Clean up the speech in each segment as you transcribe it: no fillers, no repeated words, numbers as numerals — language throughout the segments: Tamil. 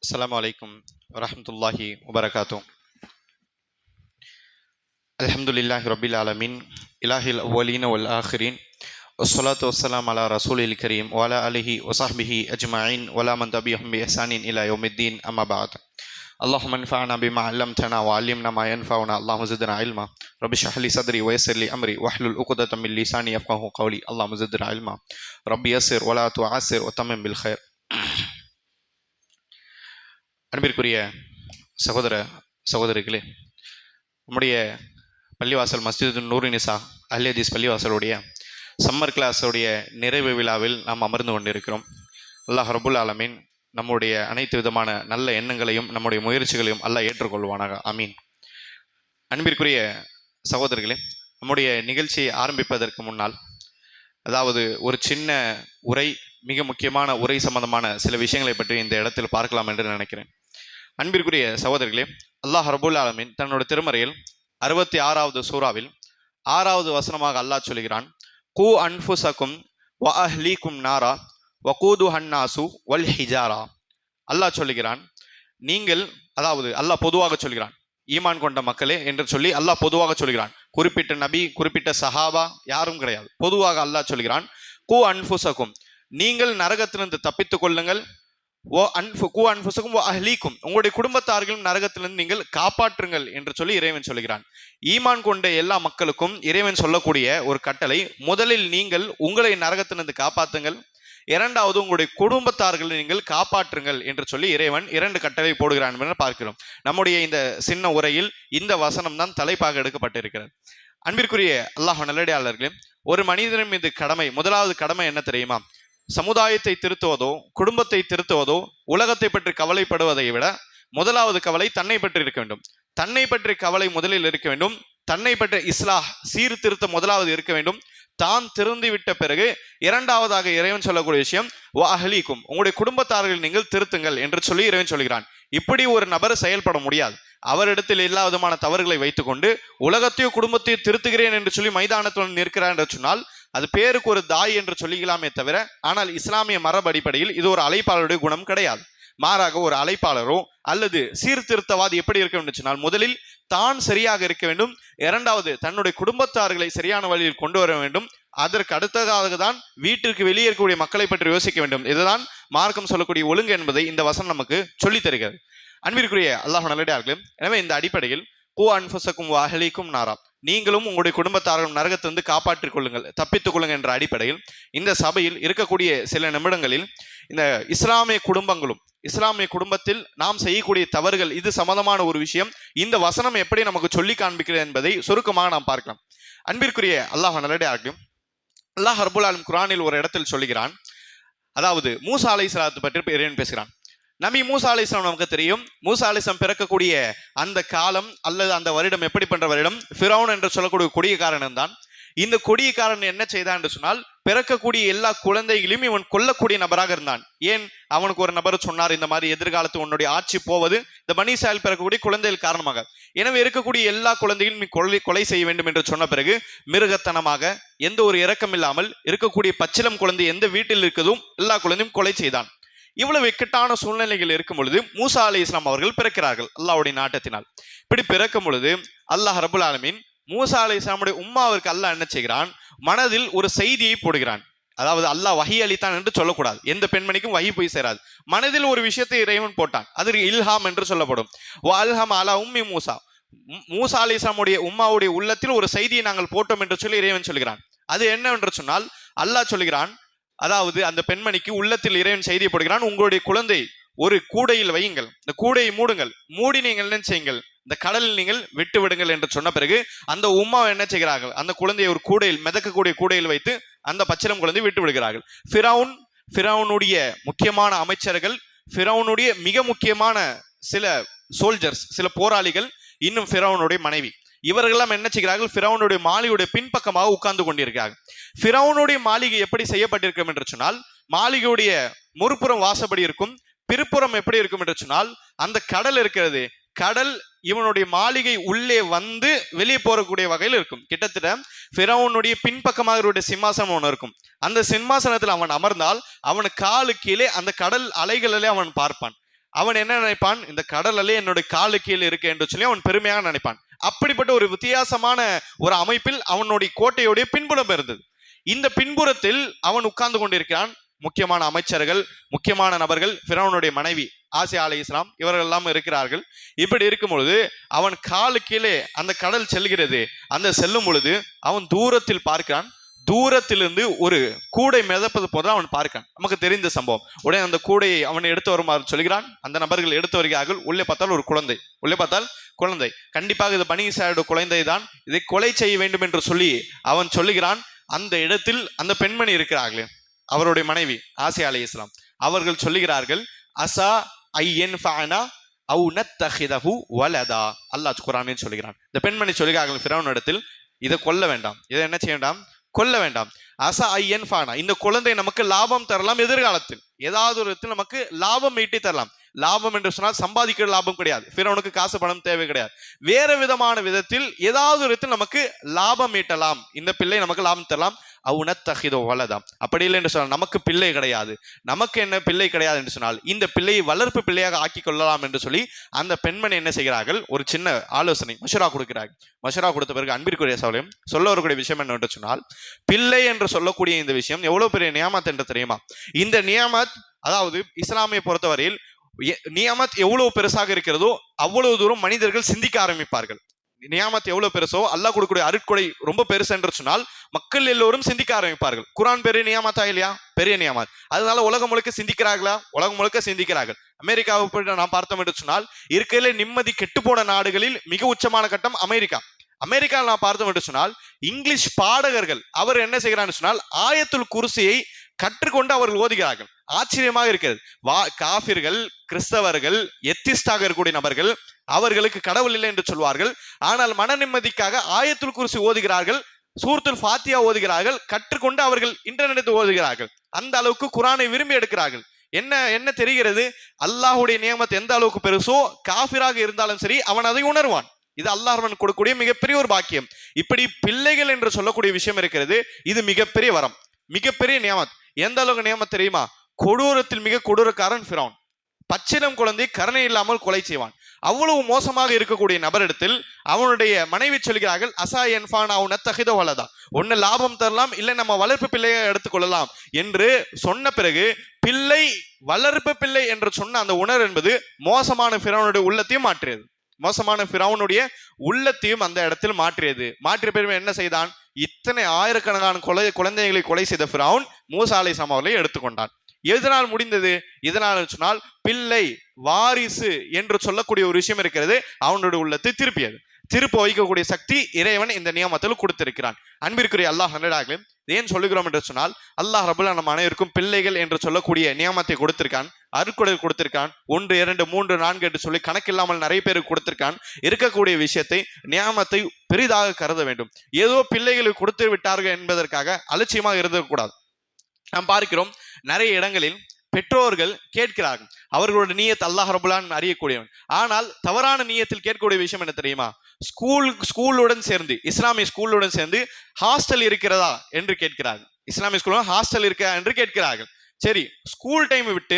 السلام عليكم ورحمة الله وبركاته. الحمد لله رب العالمين إله الأولين والآخرين والصلاة والسلام على رسول الكريم وعلى آله وصحبه أجمعين ولا من تبعهم بإحسان إلى يوم الدين أما بعد. اللهم انفعنا بما علمتنا وعلمنا ما ينفعنا اللهم زدنا علما رب اشرح لي صدري ويسر لي أمري واحلل عقدة من لساني يفقهوا قولي اللهم زدنا علما رب يسر ولا تعسر وتمم بالخير. அன்பிற்குரிய சகோதர சகோதரிகளே, நம்முடைய பள்ளிவாசல் மஸ்ஜிது நூரினிசா அஹ்லியதீஸ் பள்ளிவாசலுடைய சம்மர் கிளாஸுடைய நிறைவு விழாவில் நாம் அமர்ந்து கொண்டிருக்கிறோம். அல்லாஹ் ரப்புல் ஆலமீன் நம்முடைய அனைத்து விதமான நல்ல எண்ணங்களையும் நம்முடைய முயற்சிகளையும் அல்லாஹ் ஏற்றுக்கொள்வானாக, ஆமீன். அன்பிற்குரிய சகோதரர்களே, நம்முடைய நிகழ்ச்சியை ஆரம்பிப்பதற்கு முன்னால் அதாவது ஒரு சின்ன உரை, மிக முக்கியமான உரை சம்பந்தமான சில விஷயங்களை பற்றி இந்த இடத்தில் பார்க்கலாம் என்று நினைக்கிறேன். அன்பிற்குரிய சகோதரர்களே, அல்லாஹ் ரப்புல் ஆலமீன் தன்னோட திருமறையில் 66வது சூறாவில் 6வது வசனமாக அல்லாஹ் சொல்கிறான், கூ அன்ஃபுசக்கும் வ அஹ்லீக்கும் நாரா வகூதுஹன் நாசு வல் ஹிஜாரா. அல்லாஹ் சொல்லுகிறான், நீங்கள், அதாவது அல்லாஹ் பொதுவாக சொல்கிறான், ஈமான் கொண்ட மக்களே என்று சொல்லி அல்லாஹ் பொதுவாக சொல்கிறான். குறிப்பிட்ட நபி, குறிப்பிட்ட சஹாபா யாரும் கிடையாது. பொதுவாக அல்லாஹ் சொல்கிறான், கூ அன்ஃபுசக்கும், நீங்கள் நரகத்திலிருந்து தப்பித்துக் கொள்ளுங்கள், அஹ்லீக்கும், உங்களுடைய குடும்பத்தார்களும் நரகத்திலிருந்து நீங்கள் காப்பாற்றுங்கள் என்று சொல்லி இறைவன் சொல்கிறான். ஈமான் கொண்ட எல்லா மக்களுக்கும் இறைவன் சொல்லக்கூடிய ஒரு கட்டளை, முதலில் நீங்கள் உங்களை நரகத்திலிருந்து காப்பாற்றுங்கள், இரண்டாவது உங்களுடைய குடும்பத்தார்களை நீங்கள் காப்பாற்றுங்கள் என்று சொல்லி இறைவன் 2 கட்டளை போடுகிறான் என்று பார்க்கிறோம். நம்முடைய இந்த சின்ன உரையில் இந்த வசனம் தான் தலைப்பாக எடுக்கப்பட்டிருக்கிறது. அன்பிற்குரிய அல்லாஹ் நல்லடியாளர்களே, ஒரு மனிதனின் மீது கடமை, முதலாவது கடமை என்ன தெரியுமா? சமுதாயத்தை திருத்துவதோ குடும்பத்தை திருத்துவதோ உலகத்தை பற்றி கவலைப்படுவதை விட முதலாவது கவலை தன்னை பற்றி இருக்க வேண்டும். தன்னை பற்றி கவலை முதலில் இருக்க வேண்டும். தன்னை பற்றி இஸ்லாஹ், சீர்திருத்தம் முதலாவது இருக்க வேண்டும். தான் திருந்தி விட்ட பிறகு இரண்டாவதாக இறைவன் சொல்லக்கூடிய விஷயம், அஹ்லீக்கும், உங்களுடைய குடும்பத்தார்கள் நீங்கள் திருத்துங்கள் என்று சொல்லி இறைவன் சொல்கிறான். இப்படி ஒரு நபர் செயல்பட முடியாது. அவரிடத்தில் எல்லா விதமான தவறுகளை வைத்துக்கொண்டு உலகத்தையோ குடும்பத்தையோ திருத்துகிறேன் என்று சொல்லி மைதானத்துடன் நிற்கிறார் என்று சொன்னால் அது பேருக்கு ஒரு தாய் என்று சொல்லிக்கலாமே தவிர, ஆனால் இஸ்லாமிய மரபு அடிப்படையில் இது ஒரு அழைப்பாளருடைய குணம் கிடையாது. மாறாக ஒரு அழைப்பாளரோ அல்லது சீர்திருத்தவாதி எப்படி இருக்க வேண்டும் சொன்னால், முதலில் தான் சரியாக இருக்க வேண்டும், இரண்டாவது தன்னுடைய குடும்பத்தார்களை சரியான வழியில் கொண்டு வர வேண்டும், அதற்கு அடுத்ததாக தான் வீட்டிற்கு வெளியே இருக்கக்கூடிய மக்களை பற்றி யோசிக்க வேண்டும். இதுதான் மார்க்கம் சொல்லக்கூடிய ஒழுங்கு என்பதை இந்த வசனம் நமக்கு சொல்லித் தருகிறது. அன்பிற்குரிய அல்லாஹ் நல்லடியார்களே, எனவே இந்த அடிப்படையில் கூ அன்ஃபுசக்கும் வ அஹ்லீக்கும் நாரா, நீங்களும் உங்களுடைய குடும்பத்தார்களும் நரகத்திலிருந்து காப்பாற்றிக் கொள்ளுங்கள், தப்பித்துக் கொள்ளுங்கள் என்ற அடிப்படையில் இந்த சபையில் இருக்கக்கூடிய சில நிமிடங்களில் இந்த இஸ்லாமிய குடும்பங்களும் இஸ்லாமிய குடும்பத்தில் நாம் செய்யக்கூடிய தவறுகள், இது சம்பந்தமான ஒரு விஷயம் இந்த வசனம் எப்படி நமக்கு சொல்லி காண்பிக்கிறது என்பதை சுருக்கமாக நாம் பார்க்கலாம். அன்பிற்குரிய அல்லாஹ் நல்லடியார்களே, அல்லாஹ் ரப்புல் ஆலமீன் குர்ஆனில் ஒரு இடத்தில் சொல்லுகிறான், அதாவது மூசா அலைஹிஸ்ஸலாத்து பற்றி இறைவன் பேசுகிறான். நபி மூசா அலைஹிஸ்ஸலாம் நமக்கு தெரியும். மூசா அலைஹிஸ்ஸலாம் பிறக்கக்கூடிய அந்த காலம் அல்லது அந்த வருடம் எப்படிப்பட்ட வருடம்? ஃபிரௌன் என்று சொல்லக்கூடிய கொடியக்காரன் தான். இந்த கொடியக்காரன் என்ன செய்தான் என்று சொன்னால், பிறக்கக்கூடிய எல்லா குழந்தைகளையும் இவன் கொல்லக்கூடிய நபராக இருந்தான். ஏன்? அவனுக்கு ஒரு நபர் சொன்னார், இந்த மாதிரி எதிர்காலத்து உன்னுடைய ஆட்சி போவது இந்த பனி இஸ்ராயேல் பிறக்கக்கூடிய குழந்தைகள் காரணமாக, எனவே இருக்கக்கூடிய எல்லா குழந்தைகளும் நீ கொலை செய்ய வேண்டும் என்று சொன்ன பிறகு மிருகத்தனமாக எந்த ஒரு இரக்கம் இல்லாமல் இருக்கக்கூடிய பச்சிலம் குழந்தை எந்த வீட்டில் இருக்கதும் எல்லா குழந்தையும் கொலை செய்தான். இவ்வளவு இக்கட்டான சூழ்நிலைகள் இருக்கும் பொழுது மூசா அலைஹிஸ்ஸலாம் அவர்கள் பிறக்கிறார்கள் அல்லாஹ்வுடைய நாட்டத்தினால். இப்படி பிறக்கும் பொழுது அல்லாஹ் ரப்புல் ஆலமீன் மூசா அலைஹிஸ்ஸலாமுடைய உம்மாவிற்கு அல்லாஹ் என்ன செய்கிறான்? மனதில் ஒரு செய்தியை போடுகிறான். அதாவது அல்லாஹ் வஹி அளித்தான் என்று சொல்லக்கூடாது, எந்த பெண்மணிக்கும் வஹி போய் சேராது. மனதில் ஒரு விஷயத்தை இறைவன் போட்டான், அதற்கு இல்ஹாம் என்று சொல்லப்படும். வஅல்ஹம அலா உம்மி மூசா, மூசா அலைஹிஸ்ஸலாமுடைய உம்மாவுடைய உள்ளத்தில் ஒரு செய்தியை நாங்கள் போட்டோம் என்று சொல்லி இறைவன் சொல்கிறான். அது என்னவென்று சொன்னால், அல்லாஹ் சொல்கிறான், அதாவது அந்த பெண்மணிக்கு உள்ளத்தில் இறைவன் செய்தி போடுகிறான், உங்களுடைய குழந்தை ஒரு கூடையில் வையுங்கள், இந்த கூடையை மூடுங்கள், மூடி நீங்கள் என்ன செய்யுங்கள், இந்த கடலில் நீங்கள் விட்டு விடுங்கள் என்று சொன்ன பிறகு அந்த உம்மா என்ன செய்கிறார்கள்? அந்த குழந்தையை ஒரு கூடையில், மிதக்கக்கூடிய கூடையில் வைத்து அந்த பச்சிலம் குழந்தையை விட்டு விடுகிறார்கள். ஃபிரௌனுடைய முக்கியமான அமைச்சர்கள், ஃபிரௌனுடைய மிக முக்கியமான சில சோல்ஜர்ஸ், சில போராளிகள், இன்னும் ஃபிரௌனுடைய மனைவி, இவர்களெல்லாம் என்ன செய்கிறார்கள்? ஃபிரௌனுடைய மாளிகையுடைய பின்பக்கமாக உட்கார்ந்து கொண்டிருக்கிறார்கள். ஃபிரௌனுடைய மாளிகை எப்படி செய்யப்பட்டிருக்கும் என்று சொன்னால், மாளிகையுடைய முற்புறம் வாசப்படி இருக்கும், பிற்புறம் எப்படி இருக்கும் என்று சொன்னால், அந்த கடல் இருக்கிறது, கடல் இவனுடைய மாளிகை உள்ளே வந்து வெளியே போறக்கூடிய வகையில் இருக்கும். கிட்டத்தட்ட ஃபிரௌனுடைய பின்பக்கமாக இவருடைய சிம்மாசனம் ஒன்று இருக்கும். அந்த சிம்மாசனத்தில் அவன் அமர்ந்தால் அவனுக்கு காலு கீழே அந்த கடல் அலைகளிலே அவன் பார்ப்பான். அவன் என்ன நினைப்பான், இந்த கடல் அலை என்னுடைய காலு கீழே இருக்கு என்று சொல்லி அவன் பெருமையாக நினைப்பான். அப்படிப்பட்ட ஒரு வித்தியாசமான ஒரு அமைப்பில் அவனுடைய கோட்டையுடைய பின்புறம் இருந்தது. இந்த பின்புறத்தில் அவன் உட்கார்ந்து கொண்டிருக்கிறான். முக்கியமான அமைச்சர்கள், முக்கியமான நபர்கள், ஃபிரௌனுடைய மனைவி ஆசியா அலைஹிஸ்ஸலாம் இவர்கள் எல்லாம் இருக்கிறார்கள். இப்படி இருக்கும் பொழுது அவன் காலு கீழே அந்த கடல் செல்கிறது. அந்த செல்லும் பொழுது அவன் தூரத்தில் பார்க்கிறான். தூரத்திலிருந்து ஒரு கூடை மிதப்பது போல அவன் பார்க்கிறான். நமக்கு தெரிந்த சம்பவம். உடனே அந்த கூடையை அவன் எடுத்து வருமாறு சொல்கிறான். அந்த நபர்கள் எடுத்து வருகிறார்கள். உள்ளே பார்த்தால் ஒரு குழந்தை. உள்ளே பார்த்தால் குழந்தை. கண்டிப்பாக இது பனி இஸ்ராயேலுடைய குழந்தை தான், இதை கொலை செய்ய வேண்டும் என்று சொல்லி அவன் சொல்லுகிறான். அந்த இடத்தில் அந்த பெண்மணி இருக்கிறார்களே, அவருடைய மனைவி ஆசியா அலைஹிஸ்ஸலாம், அவர்கள் சொல்லுகிறார்கள், அசா ஐயன் ஃபஅனா அவு நத்தஹிதஹு வலதா. அல்லாஹ் குர்ஆனில் சொல்கிறான். இந்த பெண்மணி சொல்கிறார்கள் ஃபிரௌன் இடத்தில், இதை கொல்ல வேண்டாம், இதை என்ன செய்ய வேண்டாம், கொல்ல வேண்டாம். அசா ஐயன் ஃபானா, இந்த குழந்தை நமக்கு லாபம் தரலாம், எதிர்காலத்தில் ஏதாவது ஒரு இடத்தில் நமக்கு லாபம் ஈட்டி தரலாம். லாபம் என்று சொன்னால் சம்பாதிக்கிற லாபம் கிடையாது, ஃபிரௌனுக்கு காசு பணம் தேவை கிடையாது. வேற விதமான விதத்தில் ஏதாவது ஒரு இடத்தில் நமக்கு லாபம் ஈட்டலாம், இந்த பிள்ளை நமக்கு லாபம் தரலாம். அவுனத்தஹிதோ வலதாம். அப்படி இல்லை என்று சொன்னால் நமக்கு பிள்ளை கிடையாது, நமக்கு என்ன பிள்ளை கிடையாது என்று சொன்னால் இந்த பிள்ளையை வளர்ப்பு பிள்ளையாக ஆக்கி கொள்ளலாம் என்று சொல்லி அந்த பெண்மணி என்ன செய்கிறார்கள், ஒரு சின்ன ஆலோசனை மஷரா கொடுக்கிறார்கள். மஷரா கொடுத்த பிறகு அன்பிற்குரிய சகோதரர்களே, சொல்ல வரக்கூடிய விஷயம் என்ன என்று சொன்னால், பிள்ளை என்று சொல்லக்கூடிய இந்த விஷயம் எவ்வளவு பெரிய நியாமத் என்று தெரியுமா? இந்த நியாமத், அதாவது இஸ்லாமியை பொறுத்தவரையில் நியாமத் எவ்வளவு பெருசாக இருக்கிறதோ அவ்வளவு தூரம் மனிதர்கள் சிந்திக்க ஆரம்பிப்பார்கள். நியாமத் எவ்வளவு பெருசோ, அல்லாஹ் கொடுக்கக்கூடிய அருட்கொடை ரொம்ப பெருசு என்று சொன்னால் மக்கள் எல்லோரும் சிந்திக்க ஆரம்பிப்பார்கள். குர்ஆன் பெரிய நியாமத்தா இல்லையா? பெரிய நியாமத். அதனால உலகம் முழுக்க சிந்திக்கிறார்களா? உலகம் முழுக்க சிந்திக்கிறார்கள். அமெரிக்காவை போய் நான் பார்த்தோம் என்று சொன்னால் இருக்கையில நிம்மதி கெட்டு போன நாடுகளில் மிக உச்சமான கட்டம் அமெரிக்கா. அமெரிக்காவில் நான் பார்த்தோம் என்று சொன்னால் இங்கிலீஷ் பாடகர்கள் அவர் என்ன செய்கிறான்னு சொன்னால் ஆயத்துல் குர்சியை கற்றுக்கொண்டு அவர்கள் ஓதுகிறார்கள். ஆச்சரியமாக இருக்கிறது. காஃபிர்கள், கிறிஸ்தவர்கள், எத்திஸ்டாக இருக்கக்கூடிய நபர்கள், அவர்களுக்கு கடவுள் இல்லை என்று சொல்வார்கள். ஆனால் மன நிம்மதிக்காக ஆயத்துல் குர்சி ஓதுகிறார்கள், சூரத்துல் ஃபாத்தியா ஓதுகிறார்கள், கற்றுக்கொண்டு அவர்கள் இன்டர்நெட் ஓதுகிறார்கள். அந்த அளவுக்கு குர்ஆனை விரும்பி எடுக்கிறார்கள். என்ன தெரிகிறது? அல்லாஹ்வுடைய நியமத் எந்த அளவுக்கு பெருசோ, காஃபிராக இருந்தாலும் சரி அவன் அதை உணர்வான். இது அல்லாஹ் கொடுக்கக்கூடிய மிகப்பெரிய ஒரு பாக்கியம். இப்படி பிள்ளைகள் என்று சொல்லக்கூடிய விஷயம் இருக்கிறது, இது மிகப்பெரிய வரம், மிகப்பெரிய நியமத். எந்த அளவுக்கு நியமத் தெரியுமா? கொடூரத்தில் மிக கொடூரக்காரன் ஃபிரௌன். பச்சிலம் குழந்தை கருணை இல்லாமல் கொலை செய்வான். அவ்வளவு மோசமாக இருக்கக்கூடிய நபரிடத்தில் அவனுடைய மனைவி சொல்கிறார்கள், அசா என்ஃபானா உனத்தஹித வலதா, ஒன்னு லாபம் தரலாம், இல்லை நம்ம வளர்ப்பு பிள்ளையை எடுத்துக்கொள்ளலாம் என்று சொன்ன பிறகு பிள்ளை வளர்ப்பு பிள்ளை என்று சொன்ன அந்த உணர்வு என்பது மோசமான ஃபிரௌனுடைய உள்ளத்தையும் மாற்றியது. மோசமான ஃபிரௌனுடைய உள்ளத்தையும் அந்த இடத்தில் மாற்றியது. மாற்றிய பிறகு என்ன செய்தான்? இத்தனை ஆயிரக்கணக்கான குழந்தைகளை கொலை செய்த ஃபிரௌன் மூசா அலைஹிஸ்ஸலாம் அவர்களை எடுத்துக்கொண்டான். எதனால் முடிந்தது? இதனால் சொன்னால் பிள்ளை வாரிசு என்று சொல்லக்கூடிய ஒரு விஷயம் இருக்கிறது, அவனுடைய உள்ளத்தை திருப்ப வைக்கக்கூடிய சக்தி இறைவன் இந்த நியமத்தில் கொடுத்திருக்கிறான். அன்பிற்குரிய அல்லாஹ் நல்லடியார்களே, ஏன் சொல்லுகிறோம் என்று சொன்னால், அல்லாஹ் ரப்பல் நம்ம அனைவருக்கும் பிள்ளைகள் என்று சொல்லக்கூடிய நியமத்தை கொடுத்திருக்கான், அருட்கொடை கொடுத்திருக்கான். 1, 2, 3, 4 என்று சொல்லி கணக்கில்லாமல் நிறைய பேருக்கு கொடுத்திருக்கான். இருக்கக்கூடிய விஷயத்தை நியமத்தை பெரிதாக கருத வேண்டும். ஏதோ பிள்ளைகளை கொடுத்து விட்டார்கள் என்பதற்காக அலட்சியமாக இருக்கக்கூடாது. நாம் பார்க்கிறோம் நிறைய இடங்களில் பெற்றோர்கள் கேட்கிறார்கள், அவர்களோட நியத் அல்லாஹ் ரப்பல் ஆலமீன் அறியக்கூடியவன். ஆனால் தவறான நியத்தில் கேட்கக்கூடிய விஷயம் என்ன தெரியுமா? ஸ்கூலுடன் சேர்ந்து, இஸ்லாமிய ஸ்கூலுடன் சேர்ந்து ஹாஸ்டல் இருக்கிறதா என்று கேட்கிறார்கள். இஸ்லாமிய ஸ்கூல் ஹாஸ்டல் இருக்கா என்று கேட்கிறார்கள். சரி, ஸ்கூல் டைம் விட்டு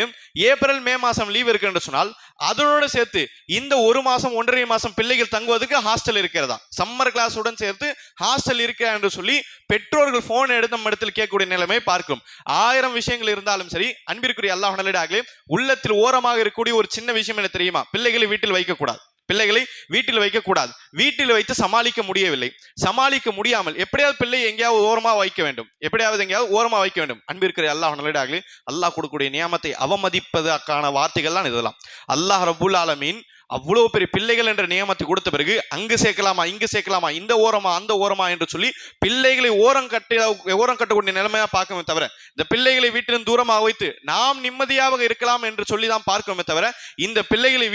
ஏப்ரல் மே மாசம் லீவ் இருக்கு என்று சொன்னால் அதனோட சேர்த்து இந்த 1 மாசம் 1.5 மாசம் பிள்ளைகள் தங்குவதற்கு ஹாஸ்டல் இருக்கிறதா, சம்மர் கிளாஸுடன் சேர்த்து ஹாஸ்டல் இருக்கிறா என்று சொல்லி பெற்றோர்கள் போன் எடுத்து நம்ம இடத்தில் கேட்கக்கூடிய நிலைமை பார்க்கும். 1000 விஷயங்கள் இருந்தாலும் சரி, அன்பிற்குரிய அல்லாஹ் நல்லடியார்களே, உள்ளத்தில் ஓரமாக இருக்கக்கூடிய ஒரு சின்ன விஷயம் என்ன தெரியுமா? பிள்ளைகளை வீட்டில் வைக்கக்கூடாது. பிள்ளைகளை வீட்டில் வைக்கக்கூடாது. வீட்டில் வைத்து சமாளிக்க முடியவில்லை, சமாளிக்க முடியாமல் எப்படியாவது பிள்ளை எங்கேயாவது ஓரமா வைக்க வேண்டும், எங்கேயாவது ஓரமா வைக்க வேண்டும். அன்பிற்கிற அல்லாஹ் நல்லடியார்களே, அல்லாஹ் கொடுக்கக்கூடிய நியமத்தை அவமதிப்பதற்கான வார்த்தைகள் தான் இதெல்லாம். அல்லாஹ் ரப்புல் ஆலமீன் அவ்வளவு பெரிய பிள்ளைகள் என்ற நியமத்தை கொடுத்த பிறகு அங்கு சேர்க்கலாமா, இங்கு சேர்க்கலாமா, இந்த ஓரமா அந்த ஓரமா என்று சொல்லி பிள்ளைகளை ஓரம் கட்டக்கூடிய நிலைமையா பார்க்கவே தவிர, இந்த பிள்ளைகளை வீட்டிலிருந்து தூரமாக வைத்து நாம் நிம்மதியாக இருக்கலாம் என்று சொல்லி தான் பார்க்கவே தவிர, இந்த பிள்ளைகளை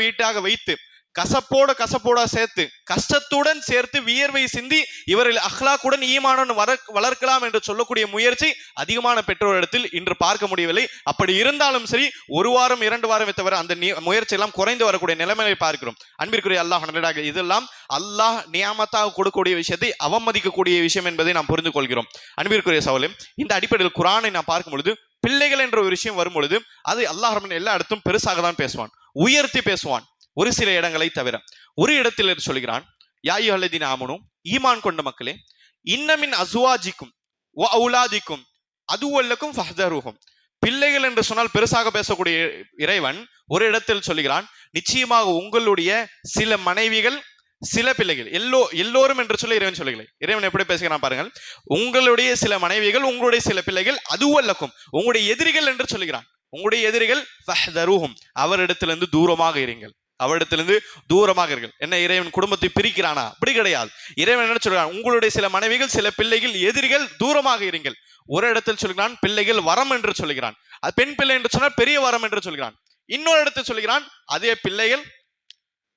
வீட்டாக வைத்து கசப்போட சேர்த்து, கஷ்டத்துடன் சேர்த்து, வியர்வை சிந்தி இவர்கள் அஹ்லாக்குடன் ஈமானுடன் வளர்க்கலாம் என்று சொல்லக்கூடிய முயற்சி அதிகமான பெற்றோரிடத்தில் இன்று பார்க்க முடியவில்லை. அப்படி இருந்தாலும் சரி, 1 வாரம் 2 வாரமே தவிர அந்த முயற்சி எல்லாம் குறைந்து வரக்கூடிய நிலைமையை பார்க்கிறோம். அன்பிற்குரிய அல்லாஹ் நல்லடியார்களே, இதெல்லாம் அல்லாஹ் நியாமத்தாக கொடுக்கக்கூடிய விஷயத்தை அவமதிக்கக்கூடிய விஷயம் என்பதை நாம் புரிந்து கொள்கிறோம். அன்பிற்குரிய சகோதரர்களே, இந்த அடிப்படையில் குர்ஆனை நாம் பார்க்கும் பொழுது பிள்ளைகள் என்ற ஒரு விஷயம் வரும் பொழுது அது அல்லாஹ் ரஹ்மான் எல்லா இடத்தும் பெருசாக தான் பேசுவான், உயர்த்தி பேசுவான், ஒரு சில இடங்களை தவிர. ஒரு இடத்தில் சொல்கிறான், யா அய்யுஹல்லதீன ஆமனூ, ஈமான் கொண்ட மக்களே, இன்னமின் அஸ்வாஜிக்கும் வ அவுலாதிக்கும் அதுவல்லக்கும் ஃபஹ்தருஹும். பிள்ளைகள் என்று சொன்னால் பெருசாக பேசக்கூடிய இறைவன் ஒரு இடத்தில் சொல்கிறான், நிச்சயமாக உங்களுடைய சில மனைவிகள் சில பிள்ளைகள், எல்லோரும் என்று சொல்லி இறைவன் சொல்லுகளை. இறைவன் எப்படி பேசுகிறான் பாருங்கள், உங்களுடைய சில மனைவிகள் உங்களுடைய சில பிள்ளைகள் அதுவல்லக்கும், உங்களுடைய எதிரிகள் என்று சொல்லுகிறான். உங்களுடைய எதிரிகள் ஃபஹ்தருஹும், அவரிடத்திலிருந்து தூரமாக இருங்கள், அவரிடத்திலிருந்து தூரமாக இருங்கள். என்ன, இறைவன் குடும்பத்தை பிரிக்கிறானா? அப்படி கிடையாது. இறைவன் என்ன சொல்றான், உங்களுடைய சில மனைவிகள் சில பிள்ளைகள் எதிரிகள் தூரமாக இருங்கள். ஒரு இடத்தில் சொல்கிறான் பிள்ளைகள் வரம் என்று சொல்கிறான், அது பெண் பிள்ளை என்று சொன்னால் பெரிய வரம் என்று சொல்கிறான். இன்னொரு இடத்தில் சொல்கிறான், அதே பிள்ளைகள்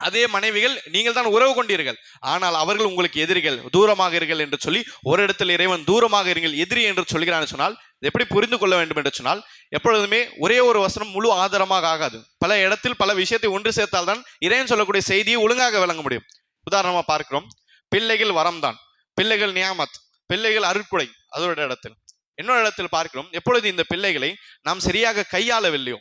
அதே மனைவிகள் நீங்கள் தான் உறவு கொண்டீர்கள், ஆனால் அவர்கள் உங்களுக்கு எதிரிகள், தூரமாக இருங்கள் என்று சொல்லி ஒரு இடத்தில் இறைவன் தூரமாக இருங்கள் எதிரி என்று சொல்கிறான். சொன்னால் எப்படி புரிந்து கொள்ள வேண்டும் என்று சொன்னால், எப்பொழுதுமே ஒரே ஒரு வசனம் முழு ஆதாரமாக ஆகாது. பல இடத்தில் பல விஷயத்தை ஒன்று சேர்த்தால்தான் இறைவன் சொல்லக்கூடிய செய்தியை ஒழுங்காக விளங்க முடியும். உதாரணமா பார்க்கிறோம், பிள்ளைகள் வரம் தான், பிள்ளைகள் நியாமத், பிள்ளைகள் அருட்குடை. அதோட இடத்தில் இன்னொரு இடத்தில் பார்க்கிறோம், எப்பொழுது இந்த பிள்ளைகளை நாம் சரியாக கையாளவில்லையோ,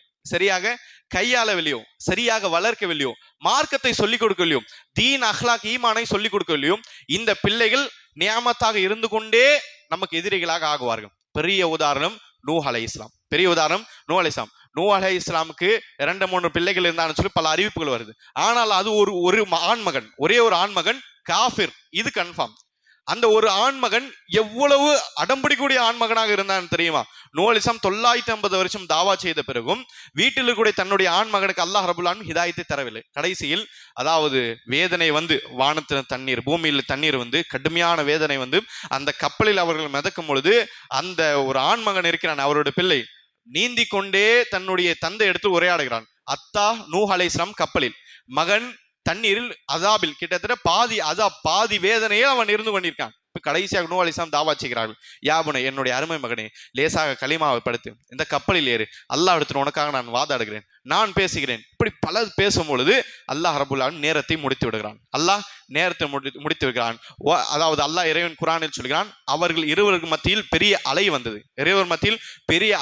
சரியாக வளர்க்கவில்லையோ, மார்க்கத்தை சொல்லிக் கொடுக்கவில்லையோ, தீன் அஹ்லாக் ஈமானை சொல்லிக் கொடுக்கவில்லையோ, இந்த பிள்ளைகள் நியாமத்தாக இருந்து கொண்டே நமக்கு எதிரிகளாக ஆகுவார்கள். பெரிய உதாரணம் நூஹ் அலைஹிஸ்ஸலாம். நூ அலைஹிஸ்ஸலாமுக்கு 2-3 பிள்ளைகள் இருந்தான்னு சொல்லி பல அறிவிப்புகள் வருது. ஆனால் அது ஒரு ஆண்மகன், ஒரே ஒரு ஆண்மகன் காஃபிர், இது கன்ஃபார்ம். அந்த ஒரு ஆண்மகன் எவ்வளவு அடம்பிடிக்கூடிய ஆண்மகனாக இருந்தான்னு தெரியுமா? நூ அலைஹிஸ்ஸலாம் 950 வருஷம் தாவா செய்த பிறகும் வீட்டில் இருக்கக்கூடிய தன்னுடைய ஆண்மகனுக்கு அல்லாஹ் ரப்பல் ஆலமீன் ஹிதாயத்தை தரவில்லை. கடைசியில் அதாவது வேதனை வந்து, வானத்தில் தண்ணீர், பூமியில் தண்ணீர் வந்து, கடுமையான வேதனை வந்து, அந்த கப்பலில் அவர்கள் மிதக்கும் பொழுது அந்த ஒரு ஆண்மகன் இருக்கிறான், அவருடைய பிள்ளை நீந்தி கொண்டே தன்னுடைய தந்தை எடுத்து உரையாடுகிறான். அத்தா நூஹ் அலைஹிஸ்ஸலாம் கப்பலில், மகன் தண்ணீரில், அதாபில், கிட்டத்தட்ட பாதி வேதனையே அவன் இருந்து கொண்டிருக்கான். இப்ப கடைசியாக நூஹ் அலைஹிஸ்ஸலாம் தாவா செய்கிறார்கள், யாபனை, என்னுடைய அருமை மகனே, லேசாக களிமாவை படுத்து இந்த கப்பலில் ஏறு, அல்லாஹ் இடத்துல உனக்காக நான் வாதாடுகிறேன், நான் பேசுகிறேன். இப்படி பல பேசும் பொழுது அல்லாஹ் ரப்பல் ஆலமீன் நேரத்தை முடித்து விடுகிறான். அல்லாஹ் நேரத்தை முடித்து விடுகிறான். அதாவது அல்லாஹ் இறைவன் குர்ஆனில் சொல்கிறான், அவர்கள் இருவருக்கு மத்தியில் பெரிய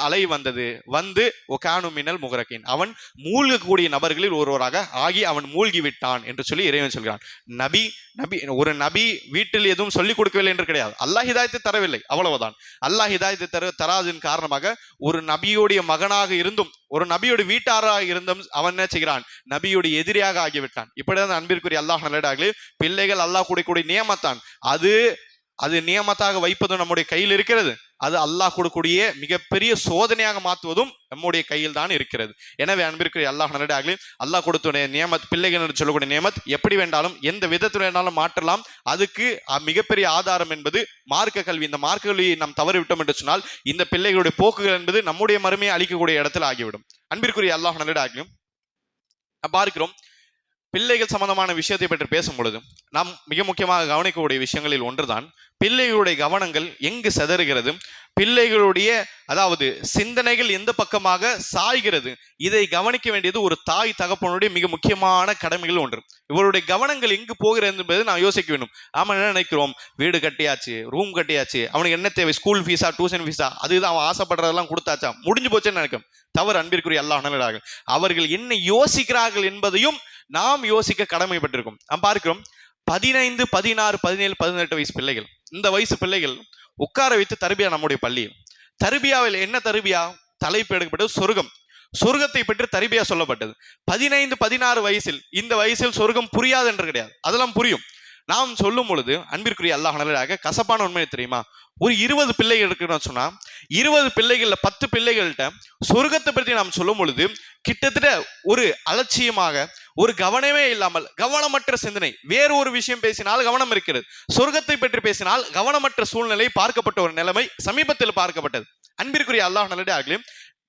அலை வந்தது, வந்து ஒகானு மினல் முகரக்கின், அவன் மூழ்கக்கூடிய நபர்களில் ஒருவராக ஆகி அவன் மூழ்கி விட்டான் என்று சொல்லி இறைவன் சொல்கிறான். ஒரு நபி வீட்டில் எதுவும் சொல்லிக் கொடுக்கவில்லை என்று கிடையாது, அல்லாஹ் ஹிதாயத்தை தரவில்லை, அவ்வளவுதான். அல்லாஹ் ஹிதாயத்தை தராதன் காரணமாக ஒரு நபியோடைய மகனாக இருந்தும், ஒரு நபியோட வீட்டாராக இருந்தும் அவன் என்ன செய்கிறான், நபியோடைய எதிரியாக ஆகிவிட்டான். இப்படிதான் அன்பிற்குரிய அல்லாஹ் நல்லடாகலே, பிள்ளைகள் அல்லாஹ் கூடிய நியமத்தான். அது நியமத்தாக வைப்பதும் நம்முடைய கையில் இருக்கிறது, அது அல்லாஹ் கொடுக்கக்கூடிய மிகப்பெரிய சோதனையாக மாற்றுவதும் நம்முடைய கையில் தான் இருக்கிறது. எனவே அன்பிற்குரிய அல்லாஹ் நல்லடாகலே, அல்லாஹ் கொடுத்த நியமத், பிள்ளைகள் என்று சொல்லக்கூடிய நியமத் எப்படி வேண்டாலும் எந்த விதத்தில் வேண்டாலும் மாற்றலாம். அதுக்கு மிகப்பெரிய ஆதாரம் என்பது மார்க்க கல்வி. இந்த மார்க்க கல்வியை நாம் தவறிவிட்டோம் என்று சொன்னால் இந்த பிள்ளைகளுடைய போக்குகள் என்பது நம்முடைய மறுமையை அளிக்கக்கூடிய இடத்தில் ஆகிவிடும். அன்பிற்குரிய அல்லாஹ் நல்லடாகலும் பார்க்கிறோம், பிள்ளைகள் சம்பந்தமான விஷயத்தை பற்றி பேசும் பொழுது நாம் மிக முக்கியமாக கவனிக்கக்கூடிய விஷயங்களில் ஒன்றுதான், பிள்ளைகளுடைய கவனங்கள் எங்கு சிதறுகிறது, பிள்ளைகளுடைய அதாவது சிந்தனைகள் எந்த பக்கமாக சாய்கிறது, இதை கவனிக்க வேண்டியது ஒரு தாய் தகப்பனுடைய மிக முக்கியமான கடமைகள் ஒன்று. இவருடைய கவனங்கள் எங்கு போகிறது என்பது நான் யோசிக்க வேண்டும். ஆமா, என்ன நினைக்கிறோம், வீடு கட்டியாச்சு, ரூம் கட்டியாச்சு, அவனுக்கு என்ன தேவை, ஸ்கூல் ஃபீஸா, டியூஷன் ஃபீஸா, அதுதான் அவன் ஆசைப்படுறதெல்லாம் கொடுத்தாச்சா, முடிஞ்சு போச்சுன்னு நினைக்கும். தவறு அன்பிற்குரிய அல்லாஹ் நல்லதாக. அவர்கள் என்ன யோசிக்கிறார்கள் என்பதையும் நாம் யோசிக்க கடமைப்பட்டிருக்கும். நாம் பார்க்கிறோம், 15, 16, 17, 18 வயசு பிள்ளைகள், இந்த வயசு பிள்ளைகள் உட்கார வைத்து தர்பியா, நம்முடைய பள்ளியில் தர்பியாவில் என்ன தர்பியா தலைப்பு எடுக்கப்பட்டது, சொர்க்கத்தை பற்றி தர்பியா சொல்லப்பட்டது. 15, 16 வயசில், இந்த வயசில் சொர்க்கம் புரியாது என்று கிடையாது, அதெல்லாம் புரியும். நாம் சொல்லும் பொழுது அன்பிற்குரிய அல்லாஹ் நல்லதாக, கசப்பான உண்மை தெரியுமா, ஒரு 20 பிள்ளைகள் இருக்குன்னு சொன்னா 20 பிள்ளைகள்ல 10 பிள்ளைகள்கிட்ட சொர்க்கத்தை பற்றி நாம் சொல்லும் பொழுது கிட்டத்தட்ட ஒரு அலட்சியமாக, ஒரு கவனமே இல்லாமல், கவனமற்ற சிந்தனை, வேறு ஒரு விஷயம் பேசினால் கவனம் இருக்கிறது, சொர்க்கத்தை பற்றி பேசினால் கவனமற்ற சூழ்நிலை பார்க்கப்பட்ட ஒரு நிலைமை சமீபத்தில் பார்க்கப்பட்டது. அன்பிற்குரிய அல்லாஹ் நல்லதாக,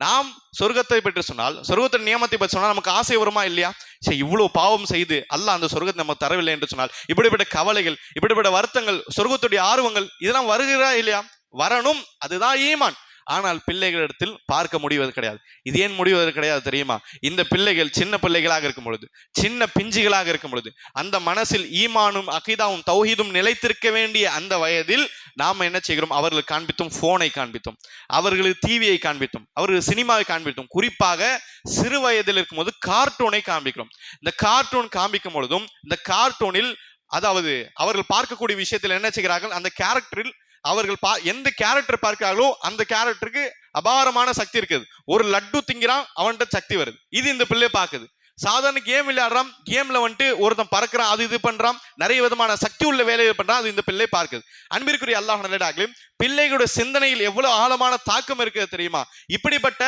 நாம் சொர்க்கத்தை பற்றி சொன்னால், சொர்க்கத்தின் நியமத்தை பற்றி சொன்னால் நமக்கு ஆசை வருமா இல்லையா? சரி, இவ்வளவு பாவம் செய்து அல்லாஹ் அந்த சொர்க்கத்தை நம்ம தரவில்லை என்று சொன்னால் இப்படிப்பட்ட கவலைகள், இப்படிப்பட்ட வருத்தங்கள், சொர்க்கத்துடைய ஆர்வங்கள் இதெல்லாம் வருகிறா இல்லையா? வரணும், அதுதான் ஈமான். ஆனால் பிள்ளைகளிடத்தில் பார்க்க முடிவது கிடையாது. இது ஏன் முடிவது கிடையாது தெரியுமா? இந்த பிள்ளைகள் சின்ன பிள்ளைகளாக இருக்கும் பொழுது, சின்ன பிஞ்சுகளாக இருக்கும் பொழுது, அந்த மனசில் ஈமானும் அகீதாவும் தௌஹீதும் நிலைத்திருக்க வேண்டிய அந்த வயதில் நாம என்ன செய்கிறோம்? அவர்களுக்கு காண்பித்தோம் போனை காண்பித்தோம், அவர்களுக்கு டிவியை காண்பித்தோம், அவர்கள் சினிமாவை காண்பித்தோம். குறிப்பாக சிறு வயதில் இருக்கும்போது கார்ட்டூனை காண்பிக்கிறோம். இந்த கார்ட்டூன் காண்பிக்கும் பொழுதும் இந்த கார்ட்டூனில் அதாவது அவர்கள் பார்க்கக்கூடிய விஷயத்தில் என்ன செய்கிறார்கள்? அந்த கேரக்டரில் அவர்கள் எந்த கேரக்டர் பார்க்கிறார்களோ அந்த கேரக்டருக்கு அபாரமான சக்தி இருக்குது. ஒரு லட்டு திங்கிறான், அவன்கிட்ட சக்தி வருது. இது இந்த பிள்ளை பார்க்குது. சாதாரண கேம் விளையாடுறான், கேம்ல வந்துட்டு ஒருத்தன் பறக்கிறான், அது இது பண்றான், நிறைய விதமான சக்தி உள்ள வேலையை பண்றான், அது இந்த பிள்ளை பார்க்குது. அன்பிற்குரிய அல்லாஹ் நல்லடியார்களே, பிள்ளைகளுடைய சிந்தனையில் எவ்வளவு ஆழமான தாக்கம் இருக்குது தெரியுமா? இப்படிப்பட்ட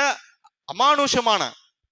அமானுஷமான,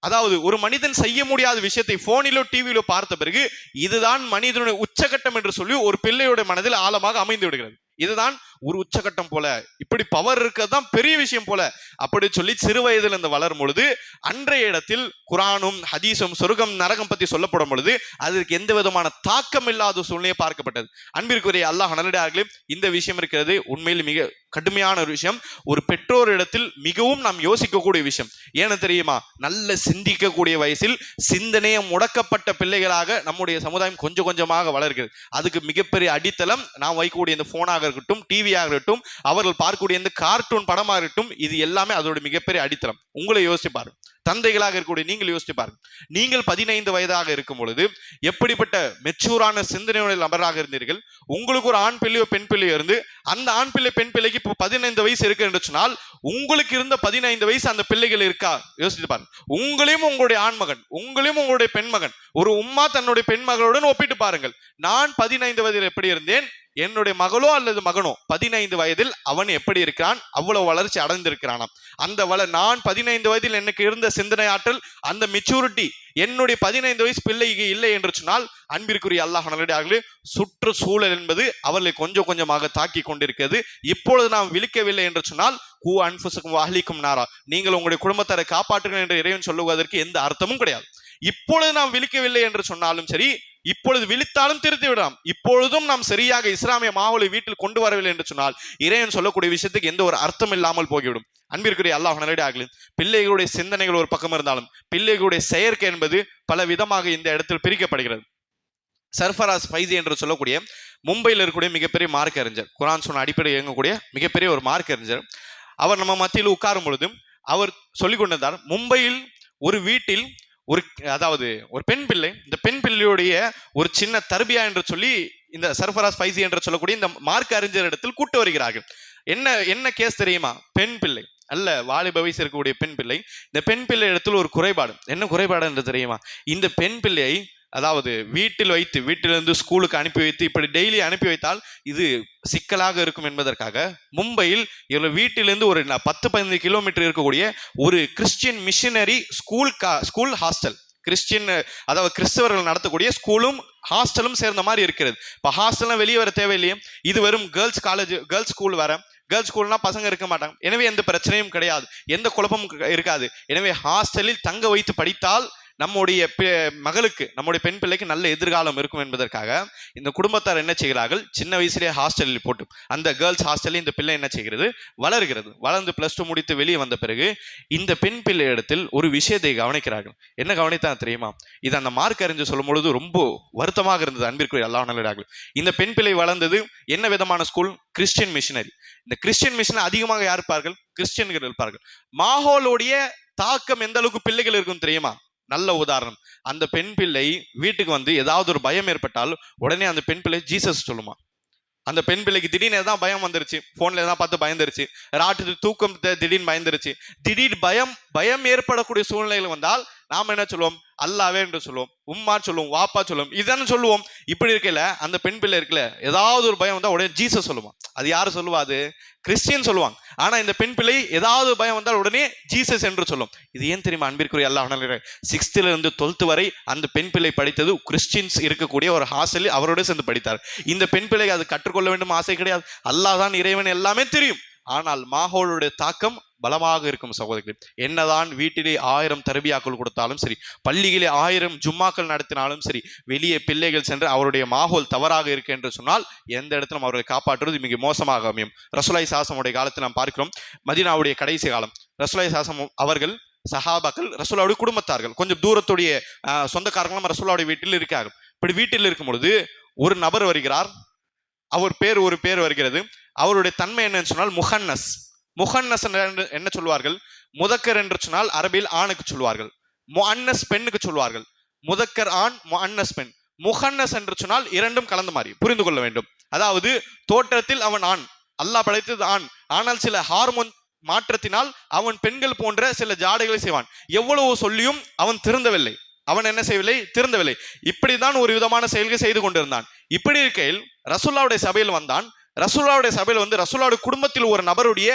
அதாவது ஒரு மனிதன் செய்ய முடியாத விஷயத்தை போனிலோ டிவியிலோ பார்த்த பிறகு இதுதான் மனிதனுடைய உச்சகட்டம் என்று சொல்லி ஒரு பிள்ளையோட மனதில் ஆழமாக அமைந்து விடுகிறது. இதுதான் ஒரு உச்சகட்டம் போல, இப்படி பவர் இருக்கிறதுதான் பெரிய விஷயம் போல அப்படி சொல்லி சிறு வயதில் இருந்து வளரும் பொழுது அன்றைய இடத்தில் குரானும் ஹதீஸும் சொர்க்கம் நரகம் பத்தி சொல்லப்படும் பொழுது அதற்கு எந்த விதமான தாக்கம் இல்லாத சூழ்நிலையை பார்க்கப்பட்டது. அன்பிற்குரிய அல்லாஹ் நல்லடியார்களே, இந்த விஷயம் இருக்கிறது உண்மையில் மிக கடுமையான ஒரு விஷயம். ஒரு பெற்றோர் இடத்தில் மிகவும் நாம் யோசிக்கக்கூடிய விஷயம். ஏன்னு தெரியுமா? நல்ல சிந்திக்கக்கூடிய வயசில் சிந்தனையை முடக்கப்பட்ட பிள்ளைகளாக நம்முடைய சமுதாயம் கொஞ்சம் கொஞ்சமாக வளர்கிறது. அதுக்கு மிகப்பெரிய அடித்தளம் நாம் வைக்கக்கூடிய இந்த போனாக இருக்கட்டும், டிவியாக இருக்கட்டும், அவர்கள் பார்க்கக்கூடிய இந்த கார்ட்டூன் படமாக இருக்கட்டும், இது எல்லாமே அதோட மிகப்பெரிய அடித்தளம். உங்களை யோசிச்சு பாருங்க, தந்தைகளாக இருக்கக்கூடிய நீங்கள் யோசிச்சு பாருங்க. நீங்கள் 15 வயதாக இருக்கும் பொழுது எப்படிப்பட்ட மெச்சூரான சிந்தனையுடைய நபராக இருந்தீர்கள். உங்களுக்கு ஒரு ஆண் பிள்ளையோ பெண் பிள்ளையோ இருந்து அந்த ஆண் பிள்ளை பெண் பிள்ளைக்கு இப்போ 15 வயசு இருக்கு என்று சொன்னால் உங்களுக்கு இருந்த 15 வயசு அந்த பிள்ளைகள் இருக்கா? யோசிச்சு பாருங்க. உங்களையும் உங்களுடைய ஆண்மகன், உங்களையும் உங்களுடைய பெண்மகன், ஒரு உம்மா தன்னுடைய பெண் மகளுடன் ஒப்பிட்டு பாருங்கள். நான் 15 வயதில் எப்படி இருந்தேன், என்னுடைய மகளோ அல்லது மகனோ 15 வயதில் அவன் எப்படி இருக்கிறான், அவ்வளவு வளர்ச்சி அடைந்திருக்கிறானாம். அந்த நான் 15 வயதில் எனக்கு இருந்த சிந்தனை ஆற்றல், அந்த மெச்சூரிட்டி என்னுடைய 15 வயசு பிள்ளைக்கு இல்லை என்று சொன்னால் அன்பிற்குரிய அல்லாஹ் நல்லடியார்களே, சுற்றுச்சூழல் என்பது அவர்களை கொஞ்சம் கொஞ்சமாக தாக்கி கொண்டிருக்கிறது. இப்பொழுது நாம் விழிக்கவில்லை என்று சொன்னால் கூ அன்ஃபுஸக்கும் வஅஹ்லிக்கும் நாரா, நீங்கள் உங்களுடைய குடும்பத்தாரை காப்பாற்றுங்கள் என்று இறைவன் சொல்லுவதற்கு எந்த அர்த்தமும் கிடையாது. இப்பொழுது நாம் விழிக்கவில்லை என்று சொன்னாலும் சரி, இப்பொழுது விழித்தாலும் திருத்தி விடலாம். இப்பொழுதும் நாம் சரியாக இஸ்லாமிய மாவுளை வீட்டில் கொண்டு வரவில்லை என்று சொன்னால் இறைவன் சொல்லக்கூடிய விஷயத்துக்கு எந்த ஒரு அர்த்தம் இல்லாமல் போய்விடும். அன்பிற்குரிய அல்லாஹ் நல்லடியார்களே, பிள்ளைகளுடைய சிந்தனைகள் ஒரு பக்கம் இருந்தாலும் பிள்ளைகளுடைய செயற்கை என்பது பல விதமாக இந்த இடத்தில் பிரிக்கப்படுகிறது. சர்ஃபராஸ் ஃபைசி என்று சொல்லக்கூடிய மும்பையில் இருக்கக்கூடிய மிகப்பெரிய மார்க் அறிஞர், குரான் சொன்ன அடிப்படை இயங்கக்கூடிய மிகப்பெரிய ஒரு மார்க் அறிஞர், அவர் நம்ம மத்தியில் உட்காரும் பொழுது அவர் சொல்லிக் கொண்டிருந்தார், மும்பையில் ஒரு வீட்டில் அதாவது ஒரு பெண் பிள்ளை, இந்த பெண் பிள்ளையுடைய ஒரு சின்ன தர்பியா என்று சொல்லி இந்த சர்ஃபராஸ் ஃபைசி என்று சொல்லக்கூடிய இந்த மார்க் அறிஞர் இடத்தில் கூட்டு வருகிறார்கள். என்ன கேஸ் தெரியுமா? பெண் பிள்ளை அல்ல, வாலிப வயசு இருக்கக்கூடிய பெண் பிள்ளை. இந்த பெண் பிள்ளை இடத்தில் ஒரு குறைபாடு. என்ன குறைபாடு என்று தெரியுமா? இந்த பெண் பிள்ளையை அதாவது வீட்டில் வைத்து, வீட்டிலிருந்து ஸ்கூலுக்கு அனுப்பி வைத்து இப்படி டெய்லி அனுப்பி வைத்தால் இது சிக்கலாக இருக்கும் என்பதற்காக மும்பையில் இவர்கள் வீட்டிலிருந்து ஒரு 10-15 கிலோமீட்டர் இருக்கக்கூடிய ஒரு Christian missionary school hostel, Christian அதாவது கிறிஸ்தவர்கள் நடத்தக்கூடிய ஸ்கூலும் ஹாஸ்டலும் சேர்ந்த மாதிரி இருக்கிறது. இப்போ ஹாஸ்டல்லாம் வெளியே வர தேவையில்லையே, இது வெறும் கேர்ள்ஸ் காலேஜ், கேர்ள்ஸ் ஸ்கூல் வர, கேர்ள்ஸ் ஸ்கூல்னா பசங்க இருக்க மாட்டாங்க, எனவே எந்த பிரச்சனையும் கிடையாது, எந்த குழப்பமும் இருக்காது. எனவே ஹாஸ்டலில் தங்க வைத்து படித்தால் நம்முடைய மகளுக்கு, நம்முடைய பெண் பிள்ளைக்கு நல்ல எதிர்காலம் இருக்கும் என்பதற்காக இந்த குடும்பத்தார் என்ன செய்கிறார்கள், சின்ன வயசுலேயே ஹாஸ்டலில் போட்டு அந்த கேர்ள்ஸ் ஹாஸ்டலில் இந்த பிள்ளை என்ன செய்கிறது, வளர்கிறது. வளர்ந்து +2 முடித்து வெளியே வந்த பிறகு இந்த பெண் பிள்ளை இடத்தில் ஒரு விஷயத்தை கவனிக்கிறார்கள். என்ன கவனித்தா தெரியுமா? இது அந்த மார்க் அறிஞ்சு சொல்லும் பொழுது ரொம்ப வருத்தமாக இருந்தது. அன்பிற்குரிய அல்லாஹ் நல்லடியார்களே, இந்த பெண் பிள்ளை வளர்ந்தது என்ன விதமான ஸ்கூல்? Christian missionary. இந்த கிறிஸ்டியன் மிஷன் அதிகமாக யார் இருப்பார்கள்? கிறிஸ்டியன்கள் இருப்பார்கள். மாஹோலுடைய தாக்கம் எந்த அளவுக்கு பிள்ளைகள் இருக்கும் தெரியுமா? நல்ல உதாரணம், அந்த பெண் பிள்ளை வீட்டுக்கு வந்து ஏதாவது ஒரு பயம் ஏற்பட்டால் உடனே அந்த பெண் பிள்ளை ஜீசஸ் சொல்லுமா. அந்த பெண் பிள்ளைக்கு திடீர்னு எதாவது பயம் வந்துருச்சு, போன்ல எதாவது பார்த்து பயந்துருச்சு, ராட்டு தூக்கம் திடீர்னு பயந்துருச்சு, திடீர் பயம் ஏற்படக்கூடிய சூழ்நிலைகள் வந்தால் நாம் என்ன சொல்லுவோம்? அல்லாவே என்று சொல்லுவோம், உம்மா சொல்லுவோம், வாப்பா சொல்லுவோம், இதானு சொல்லுவோம். இப்படி இருக்கல அந்த பெண் பிள்ளை இருக்கல, ஏதாவது ஒரு பயம் வந்தா உடனே ஜீசஸ் சொல்லுவான். அது யாரு சொல்லுவா? அது கிறிஸ்டியன் சொல்லுவாங்க. ஆனா இந்த பெண் பிள்ளை ஏதாவது பயம் வந்தால் உடனே ஜீசஸ் என்று சொல்லும். இது ஏன் தெரியுமா? அன்பிற்குரிய அல்லாஹ் 6th இருந்து 12th வரை அந்த பெண் பிள்ளை படித்தது கிறிஸ்டியன்ஸ் இருக்கக்கூடிய ஒரு ஹாஸ்டலில் அவரோட சேர்ந்து படித்தார். இந்த பெண் பிள்ளைக்கு அது கற்றுக்கொள்ள வேண்டும் ஆசை கிடையாது. அல்லாஹ் தான் இறைவன், எல்லாமே தெரியும். ஆனால் மாஹோலுடைய தாக்கம் பலமாக இருக்கும் சகோதரர்களே. என்னதான் வீட்டிலே 1000 தர்பியாக்கள் கொடுத்தாலும் சரி, பள்ளியிலே 1000 ஜும்மாக்கள் நடத்தினாலும் சரி, வெளியே பிள்ளைகள் சென்று அவருடைய மாஹோல் தவறாக இருக்கு என்று சொன்னால் எந்த இடத்திலும் அவர்களை காப்பாற்றுவது மிக மோசமாக அமையும். ரசூலுல்லாஹி ஸல்லல்லாஹு காலத்தில் நாம் பார்க்கிறோம், மதீனாவுடைய கடைசி காலம், ரசூலுல்லாஹி ஸல்லல்லாஹு அவர்கள் சஹாபாக்கள் ரசூலுல்லாஹுடைய குடும்பத்தார்கள் கொஞ்சம் தூரத்துடைய சொந்தக்காரங்களும் ரசூலுல்லாஹுடைய வீட்டில் இருக்கார்கள். இப்படி வீட்டில் இருக்கும் பொழுது ஒரு நபர் வருகிறார், ஒரு பேர் வருகிறது. அவருடைய தன்மை என்னன்னு சொன்னால் முஹன்னஸ். முஹன்னஸ் என்ன சொல்வார்கள்? முதக்கர் என்று சொன்னால் அரபில் ஆணுக்கு சொல்வார்கள், முஅன்னஸ் பெண்ணுக்கு சொல்வார்கள். முதக்கர் ஆண், முஅன்னஸ் பெண். முஹன்னஸ் என்று சொன்னால் இரண்டும் கலந்த மாதிரி புரிந்து கொள்ள வேண்டும். அதாவது தோற்றத்தில் அவன் ஆண், அல்லாஹ் படைத்தது ஆண், ஆனால் சில ஹார்மோன் மாற்றத்தினால் அவன் பெண்கள் போன்ற சில ஜாடைகளை செய்வான். எவ்வளவு சொல்லியும் அவன் திருந்தவில்லை, அவன் என்ன செய்யவில்லை? திருந்தவில்லை. இப்படிதான் ஒரு விதமான செயல்கள் செய்து கொண்டிருந்தான். இப்படி இருக்கையில் ரசூலுல்லாஹ்வுடைய சபையில் வந்தான். ரசூலுல்லாஹ்வுடைய சபையில் வந்து ரசூலுல்லாஹ்வுடைய குடும்பத்தில் ஒரு நபருடைய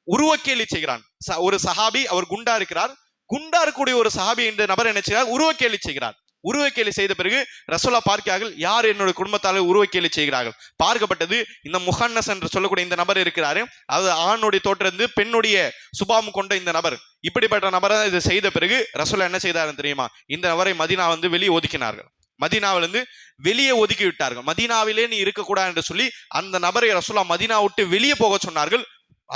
உருவக்கேலி செய்கிறான். ஒரு சஹாபி, அவர் குண்டா இருக்கிறார். குண்டா இருக்கக்கூடிய ஒரு சஹாபி இந்த நபர் என்ன செய்கிறார்? உருவக்கேலி செய்கிறார். உருவக்கேலி செய்த பிறகு ரசூலா பார்க்கிறார்கள், யார் என்னுடைய குடும்பத்தால் உருவக்கேலி செய்கிறார்கள். பார்க்கப்பட்டது இந்த முஹன்னஸ் என்று சொல்லக்கூடிய இந்த நபர் இருக்கிறாரு. அது ஆணுடைய தோற்றம் பெண்ணுடைய சுபாவம் கொண்ட இந்த நபர். இப்படிப்பட்ட நபரை இதை செய்த பிறகு ரசூலா என்ன செய்தாருன்னு தெரியுமா? இந்த நபரை மதீனா வந்து வெளியே ஒதுக்கினார்கள். மதீனாவிலிருந்து வெளியே ஒதுக்கி விட்டார்கள். மதீனாவிலே நீ இருக்கக்கூடாது என்று சொல்லி அந்த நபரை ரசூலா மதீனா விட்டு வெளியே போக சொன்னார்கள்.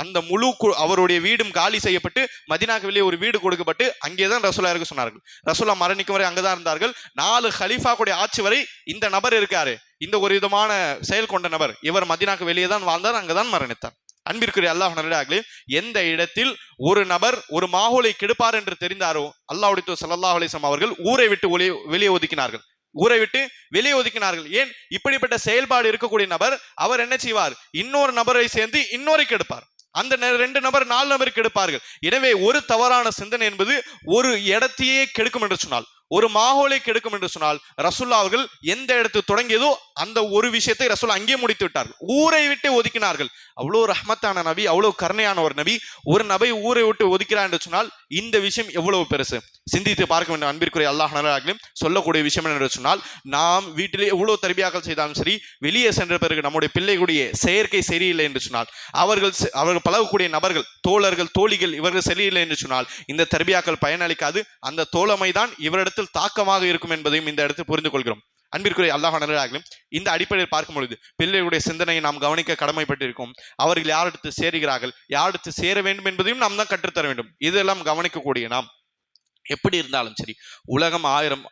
அந்த முழு அவருடைய வீடும் காலி செய்யப்பட்டு மதீனாக்கு வெளியே ஒரு வீடு கொடுக்கப்பட்டு அங்கேதான் ரசூலா இருக்க சொன்னார்கள். ரசூலா மரணிக்கும் வரை அங்கதான் இருந்தார்கள். 4 ஹலீஃபா கூடிய ஆட்சி வரை இந்த நபர் இருக்காரு, இந்த ஒரு விதமான செயல் கொண்ட நபர். இவர் மதீனாக்கு வெளியே தான் வாழ்ந்தார், அங்கதான் மரணித்தார். அன்பிற்குரிய அல்லாஹ் நல்லடியார்களே, எந்த இடத்தில் ஒரு நபர் ஒரு மாஹோலை கெடுப்பார் என்று தெரிந்தாரோ அல்லாஹ்வுடைய தூதர் ஸல்லல்லாஹு அலைஹி வஸல்லம் அவர்கள் ஊரை விட்டு வெளியே ஒதுக்கினார்கள். ஊரை விட்டு வெளியே ஒதுக்கினார்கள். ஏன்? இப்படிப்பட்ட செயல்பாடு இருக்கக்கூடிய நபர் அவர் என்ன செய்வார்? இன்னொரு நபரை சேர்ந்து இன்னொரு கெடுப்பார். அந்த 2 நபர் 4 நபருக்கு எடுப்பார்கள். எனவே ஒரு தவறான சிந்தனை என்பது ஒரு இடத்தையே கெடுக்கும் என்று சொன்னால், ஒரு மாஹோலை கெடுக்கும் என்று சொன்னால், ரசூலுல்லாஹ் அவர்கள் எந்த இடத்துக்கு தொடங்கியதோ அந்த ஒரு விஷயத்தை ரசூலுல்லாஹ் அங்கே முடித்து விட்டார்கள். ஊரை விட்டு ஒதுக்கினார்கள். அவ்வளோ ரஹ்மத்தான நபி, அவ்வளவு கருணையான ஒரு நபி, ஒரு நபி ஊரை விட்டு ஒதுக்கிறார் என்று சொன்னால் இந்த விஷயம் எவ்வளவு பெருசு சிந்தித்து பார்க்க வேண்டும். அன்பிற்குரிய அல்லாஹ் நல்லடியார்களே, சொல்லக்கூடிய விஷயம் என்று சொன்னால், நாம் வீட்டிலே எவ்வளவு தர்பியாக்கள் செய்தாலும் சரி, வெளியே சென்ற பிறகு நம்முடைய பிள்ளைகளுடைய செயற்கை சரியில்லை என்று சொன்னால், அவர்கள் பழகக்கூடிய நபர்கள், தோழர்கள், தோழிகள் இவர்கள் சரியில்லை என்று சொன்னால் இந்த தர்பியாக்கள் பயனளிக்காது. அந்த தோழமை தான் இவரிடத்தில் தாக்கமாக இருக்கும் என்பதையும் இந்த இடத்தில் புரிந்து கொள்கிறோம். அன்பிற்குரிய அல்லாஹ் நல்லடியார்களே, இந்த அடிப்படையில் பார்க்கும் பொழுது பிள்ளைகளுடைய சிந்தனையை நாம் கவனிக்க கடமைப்பட்டிருக்கோம். அவர்கள் யாரிடத்து சேருகிறார்கள், யாரிடத்து சேர வேண்டும் என்பதையும் நாம் தான் கற்றுத்தர வேண்டும். இதெல்லாம் கவனிக்கக்கூடிய நாம் எப்படி இருந்தாலும் சரி, உலகம்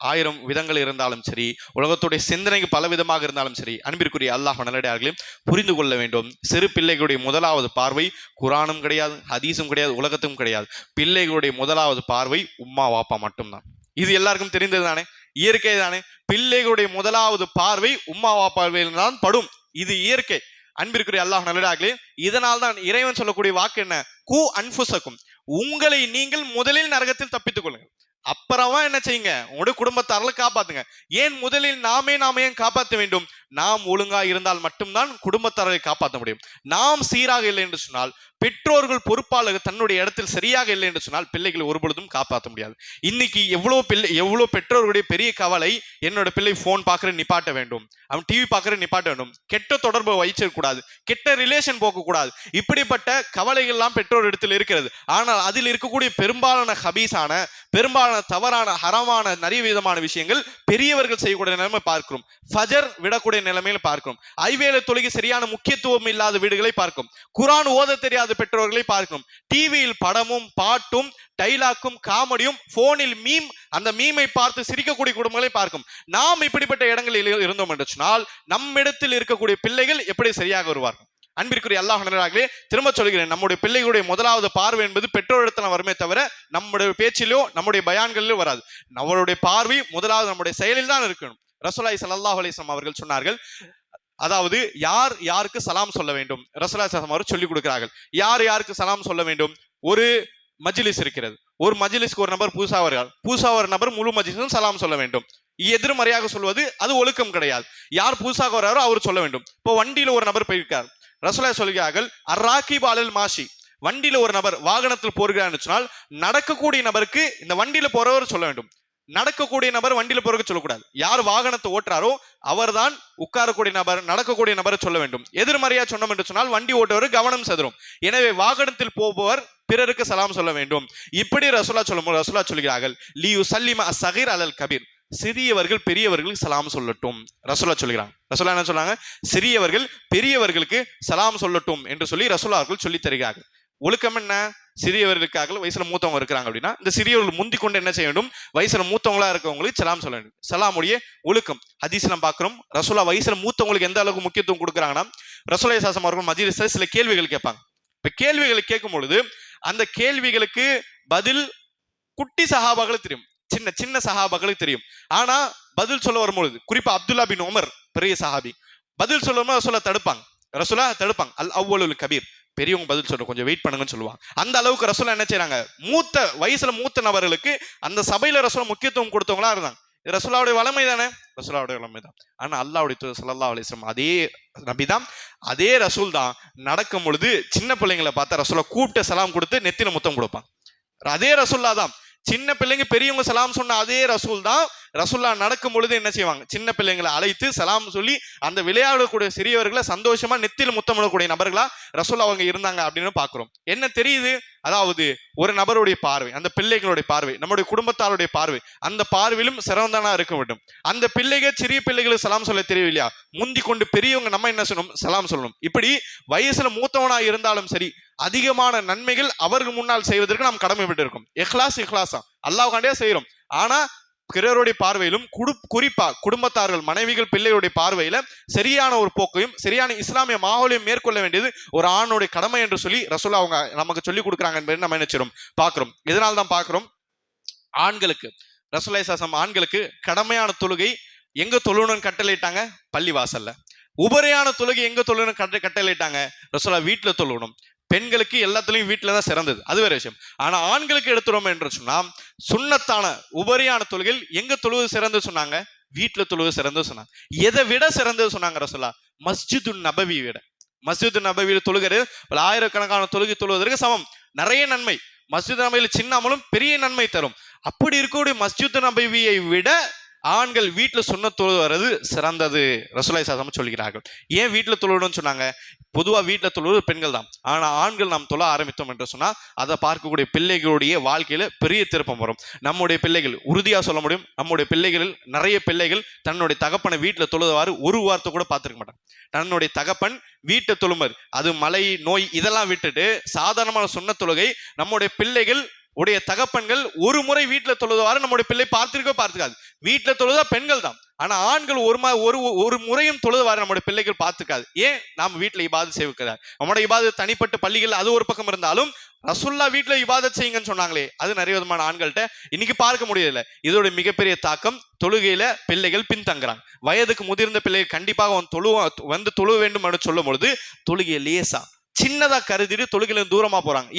ஆயிரம் விதங்கள் இருந்தாலும் சரி, உலகத்துடைய சிந்தனைக்கு பல விதமாக இருந்தாலும் சரி, அன்பிற்குரிய அல்லாஹ் நல்லடியார்களே புரிந்து கொள்ள வேண்டும். சிறு பிள்ளைகளுடைய முதலாவது பார்வை குரானும் கிடையாது, ஹதீஸும் கிடையாது, உலகத்தும் கிடையாது. பிள்ளைகளுடைய முதலாவது பார்வை உம்மா வாப்பா மட்டும்தான். இது எல்லாருக்கும் தெரிந்தது தானே, இயற்கை தானே. பிள்ளைகளுடைய முதலாவது பார்வை உம்மா வாப்பாவில் தான் படும். இது இயற்கை. அன்பிற்குரிய அல்லாஹ் நல்லடியார்களே, இதனால் தான் இறைவன் சொல்லக்கூடிய வாக்கு என்ன? கூ அன்ஃபுசக்கும், உங்களை நீங்கள் முதலில் நரகத்தில் தப்பித்துக் கொள்ளுங்கள். அப்புறமா என்ன செய்யுங்க? உங்களுடைய குடும்பத்தாரில் காப்பாத்துங்க. ஏன் முதலில் நாமே ஏன் காப்பாற்ற வேண்டும்? நாம் ஒழுங்கா இருந்தால் மட்டும்தான் குடும்பத்தாரை காப்பாற்ற முடியும். நாம் சீராக இல்லை என்று சொன்னால், பெற்றோர்கள் பொறுப்பாளர்கள் தன்னுடைய இடத்தில் சரியாக இல்லை என்று சொன்னால் பிள்ளைகளை ஒருபொழுதும் காப்பாற்ற முடியாது. இன்னைக்கு எவ்வளவு பெற்றோர்களுடைய பெரிய கவலை, என்னோட பிள்ளை போன் பார்க்கற நிப்பாட்ட வேண்டும், அவன் டிவி பார்க்கற நிப்பாட்ட வேண்டும், கெட்ட தொடர்பு வைச்சிடக்கூடாது, கெட்ட ரிலேஷன் போகக்கூடாது. இப்படிப்பட்ட கவலைகள் எல்லாம் பெற்றோர் இடத்தில் இருக்கிறது. ஆனால் அதில் இருக்கக்கூடிய பெரும்பாலான ஹபீஸான, பெரும்பாலான தவறான, ஹராமான நிறைய விதமான விஷயங்கள் பெரியவர்கள் செய்யக்கூடிய நிலைமை பார்க்கிறோம். ஃபஜர் விடக்கூடிய நிலைமையில பார்க்கிறோம். ஐவேளை தொழுகை சரியான முக்கியத்துவம் இல்லாத வீடுகளை பார்க்கும். குர்ஆன் ஓத தெரியாத பெற்றோர்களை பார்க்கும். டிவியில் படமும் பாட்டும் டைலாக்கும் காமெடியும், போனில் மீம், அந்த மீமை பார்த்து சிரிக்கக்கூடிய குடும்பங்களை பார்க்கும். நாம் இப்படிப்பட்ட இடங்களில் இருந்தோம் என்று சொன்னால் நம்மிடத்தில் இருக்கக்கூடிய பிள்ளைகள் எப்படி சரியாக வருவார்கள்? அன்பிற்குரிய அல்லாஹ் நல்லடியார்களே, திரும்ப சொல்கிறேன், நம்முடைய பிள்ளைகளுடைய முதலாவது பார்வை என்பது பெற்றோரிடத்தில் வருமே தவிர நம்முடைய பேச்சிலோ நம்முடைய பயான்களிலோ வராது. நம்மளுடைய பார்வை முதலாவது நம்முடைய செயலில் தான் இருக்கணும். ரசூலுல்லாஹி ஸல்லல்லாஹு அலைஹி வஸல்லம் அவர்கள் சொன்னார்கள், அதாவது யார் யாருக்கு சலாம் சொல்ல வேண்டும் ரசூலுல்லாஹி ஸல்லல்லாஹு அலைஹி வஸல்லம் அவர்கள் சொல்லிக் கொடுக்கிறார்கள். யார் யாருக்கு சலாம் சொல்ல வேண்டும்? ஒரு மஜ்லிஸ் இருக்கிறது, ஒரு மஜ்லிஸ்க்கு ஒரு நபர் புதுசா வருகிறார், புதுசா ஒரு நபர் முழு மஜ்லிஸும் சலாம் சொல்ல வேண்டும். எதிர்மறையாக சொல்வது அது ஒழுக்கம் கிடையாது. யார் புதுசாக வர்றாரோ அவர் சொல்ல வேண்டும். இப்போ வண்டியில ஒரு நபர் போயிருக்கார், ரசூலுல்லாஹி சொல்கிறார்கள், அர்ராகிப் அலல் மாஷி, வண்டியில ஒரு நபர் வாகனத்தில் போகிறான்னு சொன்னால் நடக்கக்கூடிய நபருக்கு இந்த வண்டியில போறவர் சொல்ல வேண்டும். நடக்கக்கூடிய நபர் வண்டியில போறதுக்கு சொல்லக்கூடாது. யார் வாகனத்தை ஓட்டுறாரோ அவர் தான் உட்காரக்கூடிய நபர், நடக்கக்கூடிய நபரை சொல்ல வேண்டும். எதிர்மறையா சொன்னோம் என்று சொன்னால் வண்டி ஓட்டுவர் கவனம் செதறும். எனவே வாகனத்தில் போபவர் பிறருக்கு சலாம் சொல்ல வேண்டும். இப்படி ரசூலுல்லாஹ் சொல்கிறார்கள், லியு சல்லிம அஸ்ஸகீர் அலல் கபீர், சிறியவர்கள் பெரியவர்களுக்கு சலாம் சொல்லட்டும். ரசூலுல்லாஹ் சொல்கிறாங்க. ரசூலுல்லாஹ் என்ன சொன்னாங்க? சிறியவர்கள் பெரியவர்களுக்கு சலாம் சொல்லட்டும் என்று சொல்லி ரசூலுல்லாஹ் அவர்கள் சொல்லி தருகிறார்கள். ஒழுக்கம் என்ன? சிறியவர்களுக்காக வயசுல மூத்தவங்க இருக்கிறாங்க அப்படின்னா இந்த சிறியவர்கள் முந்தி கொண்டு என்ன செய்ய வேண்டும், வயசுல மூத்தவங்களா இருக்கவங்களுக்கு சலாம் சொல்ல வேண்டும். சலாமுடைய ஒழுக்கம் ஹதீஸ்ல பார்க்கிறோம். ரசூலா வயசுல மூத்தவங்களுக்கு எந்த அளவுக்கு முக்கியத்துவம் கொடுக்குறாங்கன்னா, ரசூலுல்லாஹி ஸல்லல்லாஹு அலைஹி வஸல்லம் மஜ்லிஸ்ல சில கேள்விகள் கேட்பாங்க. இப்ப கேள்விகளை கேட்கும் பொழுது அந்த கேள்விகளுக்கு பதில் குட்டி சஹாபாக்களுக்கு தெரியும், சின்ன சின்ன சஹாபாக்களுக்கு தெரியும். ஆனா பதில் சொல்ல வரும்பொழுது, குறிப்பா அப்துல்லா பின் உமர் பெரிய சஹாபி, பதில் சொல்லும் ரசூலா தடுப்பாங்க. அல் அவ்வலுல் கபீர், பெரியவங்க பதில் சொல்ற கொஞ்சம் வெயிட் பண்ணுங்கன்னு சொல்லுவாங்க. அந்த அளவுக்கு ரசூலா என்ன செய்யறாங்க, வயசுல மூத்த நபர்களுக்கு அந்த சபையில ரசூலா முக்கியத்துவம் கொடுத்தவங்களா இருந்தாங்க. ரசூலாவுடைய வளமை தானே, ரசூலாவுடைய வளமை தான். ஆனா அல்லாஹ்வுடைய தூதர் ஸல்லல்லாஹு அலைஹி வஸல்லம் அதே நபி தான், அதே ரசூல் தான் நடக்கும் பொழுது சின்ன பிள்ளைங்களை பார்த்தா ரசூலா கூப்பிட்டு சலாம் கொடுத்து நெத்தில முத்தம் கொடுப்பாங்க. அதே ரசூல்லா தான். சின்ன பிள்ளைங்க பெரியவங்க சலாம் சொன்ன அதே ரசூல் தான் ரசூல்லா நடக்கும் பொழுது என்ன செய்வாங்க, சின்ன பிள்ளைங்களை அழைத்து சலாம் சொல்லி அந்த விளையாடக்கூடிய சிறியவர்களை சந்தோஷமா நெத்தில முத்தமிடக்கூடிய நபர்களா ரசூல்லா அவங்க இருந்தாங்க அப்படின்னு பாக்குறோம். என்ன தெரியுது, அதாவது ஒரு நபருடைய பார்வை, அந்த பிள்ளைகளுடைய பார்வை, நம்முடைய குடும்பத்தாருடைய பார்வை, அந்த பார்வையிலும் சிறந்தனா இருக்க வேண்டும். அந்த பிள்ளைகள் சிறிய பிள்ளைகளுக்கு சலாம் சொல்ல தெரியவில்லையா, முந்தி கொண்டு பெரியவங்க நம்ம என்ன சொல்லணும், சலாம் சொல்லணும். இப்படி வயசுல மூத்தவனா இருந்தாலும் சரி, அதிகமான நன்மைகள் அவர்கள் முன்னால் செய்வதற்கு நாம் கடமைப்பட்டு இருக்கோம். இஹ்லாஸா அல்லாஹ்வுக்காண்டியே செய்யறோம். ஆனா பிறருடைய பார்வையிலும் குறிப்பா குடும்பத்தார்கள், மனைவிகள், பிள்ளைகளுடைய பார்வையில சரியான ஒரு போக்கையும் சரியான இஸ்லாமிய மாஹோலையும் மேற்கொள்ள வேண்டியது ஒரு ஆணுடைய கடமை என்று சொல்லி ரசூலா அவங்க நமக்கு சொல்லி கொடுக்குறாங்க என்பதை நம்ம நினைச்சிரும் பாக்குறோம். இதனால தான் பாக்குறோம், ஆண்களுக்கு ரசூலுல்லாஹி ஸல்லல்லாஹு அலைஹி வஸல்லம் ஆண்களுக்கு கடமையான தொழுகை எங்க தொழுணும்னு கட்டளையிட்டாங்க, பள்ளி வாசல்ல. உபரியான தொழுகை எங்க தொழுணும் கட்டளையிட்டாங்க, ரசூலா வீட்டுல தொழுணும். பெண்களுக்கு எல்லாத்துலயும் வீட்டுல தான் சிறந்தது, அது வேற விஷயம். ஆனா ஆண்களுக்கு எடுத்துறோம் என்று சொன்னா சுன்னத்தான உபரியான தொழுகைகள் எங்க தொழுவது சிறந்தது சொன்னாங்க, வீட்டுல தொழுவது சிறந்தது சொன்னாங்க. எதை விட சிறந்தது சொன்னாங்க ரசூலா, மஸ்ஜிது நபவி விட. மஸ்ஜிது நபவியில தொழுகிறது ஆயிரக்கணக்கான தொழுகை தொழுவதற்கு சமம், நிறைய நன்மை. மஸ்ஜித் நபவியில சின்ன அமலும் பெரிய நன்மை தரும். அப்படி இருக்கக்கூடிய மஸ்ஜித் நபவியை விட ஆண்கள் வீட்டுல சுன்னத் தொழுவது சிறந்தது ரசூலுல்லாஹி ஸல்லல்லாஹு அலைஹி வஸல்லம் சொல்கிறார்கள். ஏன் வீட்டுல தொழுவணும்னு சொன்னாங்க, பொதுவா வீட்டுல தொழுவது பெண்கள் தான். ஆனா ஆண்கள் நாம் தொழ ஆரம்பித்தோம் என்று சொன்னா அதை பார்க்கக்கூடிய பிள்ளைகளுடைய வாழ்க்கையில பெரிய திருப்பம் வரும். நம்முடைய பிள்ளைகள் உறுதியா சொல்ல முடியும், நம்முடைய பிள்ளைகளில் நிறைய பிள்ளைகள் தன்னுடைய தகப்பனை வீட்டுல தொழுவாரு ஒரு வார்த்தை கூட பார்த்திருக்க மாட்டாங்க. தன்னுடைய தகப்பன் வீட்டை தொழுமாறு, அது மழை நோய் இதெல்லாம் விட்டுட்டு சாதாரணமான சுன்னத் தொழுகை நம்முடைய பிள்ளைகள் உடைய தகப்பன்கள் ஒரு முறை வீட்டுல தொழுவாரு நம்முடைய பிள்ளை பார்த்துக்காது. வீட்டுல தொழுதா பெண்கள் தான். ஆனா ஆண்கள் ஒரு முறையும் தொழுவாரு நம்முடைய பிள்ளைகள் பார்த்துக்காது. ஏன், நாம வீட்டுல இபாதத் செய்யக்கூடாது. நம்முடைய இபாதத் தனிப்பட்ட பள்ளிகள் அது ஒரு பக்கம் இருந்தாலும் ரசூல்லா வீட்டுல இபாதத் செய்யுங்கன்னு சொன்னாங்க. அது நிறைய விதமான ஆண்கள்ட்ட இன்னைக்கு பார்க்க முடியல. இதோட மிகப்பெரிய தாக்கம், தொழுகையில பிள்ளைகள் பின்தங்குறாங்க. வயதுக்கு முதிர்ந்த பிள்ளைகள் கண்டிப்பாக வந்து தொழுவ வேண்டும் என்று சொல்லும் பொழுது தொழுகையை லேசா சின்னதா கருதிட்டு தொழுகையில தூரமா போறாங்க.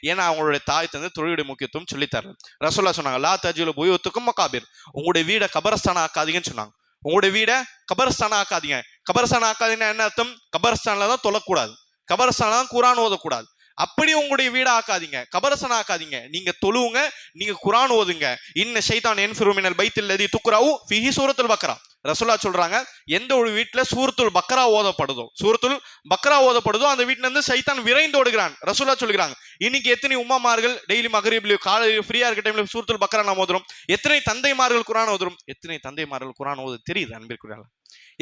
ஏன்னா அவங்களுடைய தாய் தந்து தொழுகையுடைய முக்கியத்துவம் சொல்லி தரல. ரசூல்லா சொன்னாங்க, லா தஜ்ஜலு புயூத்தக்கும் மகாபிர், உங்களுடைய வீட கபரஸ்தானா ஆக்காதீங்கன்னு சொன்னாங்க. உங்களுடைய வீட கபரஸ்தானா ஆக்காதீங்க. கபரஸ்தானா ஆக்காதீங்கன்னா என்ன அர்த்தம், கபரஸ்தான்ல தான் தொழக்கூடாது, கபரஸ்தான்ல தான் குர்ஆன் ஓதக்கூடாது. அப்படி உங்களுடைய வீட ஆக்காதீங்க, கபரஸ்தானா ஆக்காதீங்க. நீங்க தொழுவுங்க, நீங்க குர்ஆன் ஓதுங்க. இன்ன ஷைத்தான் யன்ஃபிரு மினல் பைத்தில் லதி துக்ரவு ஃபீஹி சூரத்துல் பக்ரா. ரசூலுல்லாஹ் சொல்றாங்க, எந்த ஒரு வீட்டுல சூரத்துல் பக்ரா ஓதப்படுதோ அந்த வீட்டுல இருந்து சைத்தான் விரைந்து ஓடுகிறான். ரசூலுல்லாஹ் சொல்றாங்க, இன்னைக்கு எத்தனை உம்மாமார்கள் டெய்லி மகரிப்ல காலையில ஃப்ரீயா இருக்க டைம்ல சூரத்துல் பக்ரா நாம் ஓதுறோம். எத்தனை தந்தைமார்கள் குர்ஆன் ஓதுறோம். எத்தனை தந்தைமார்கள் குர்ஆன் ஓத தெரியுது அன்பிற்குரியவர்களே,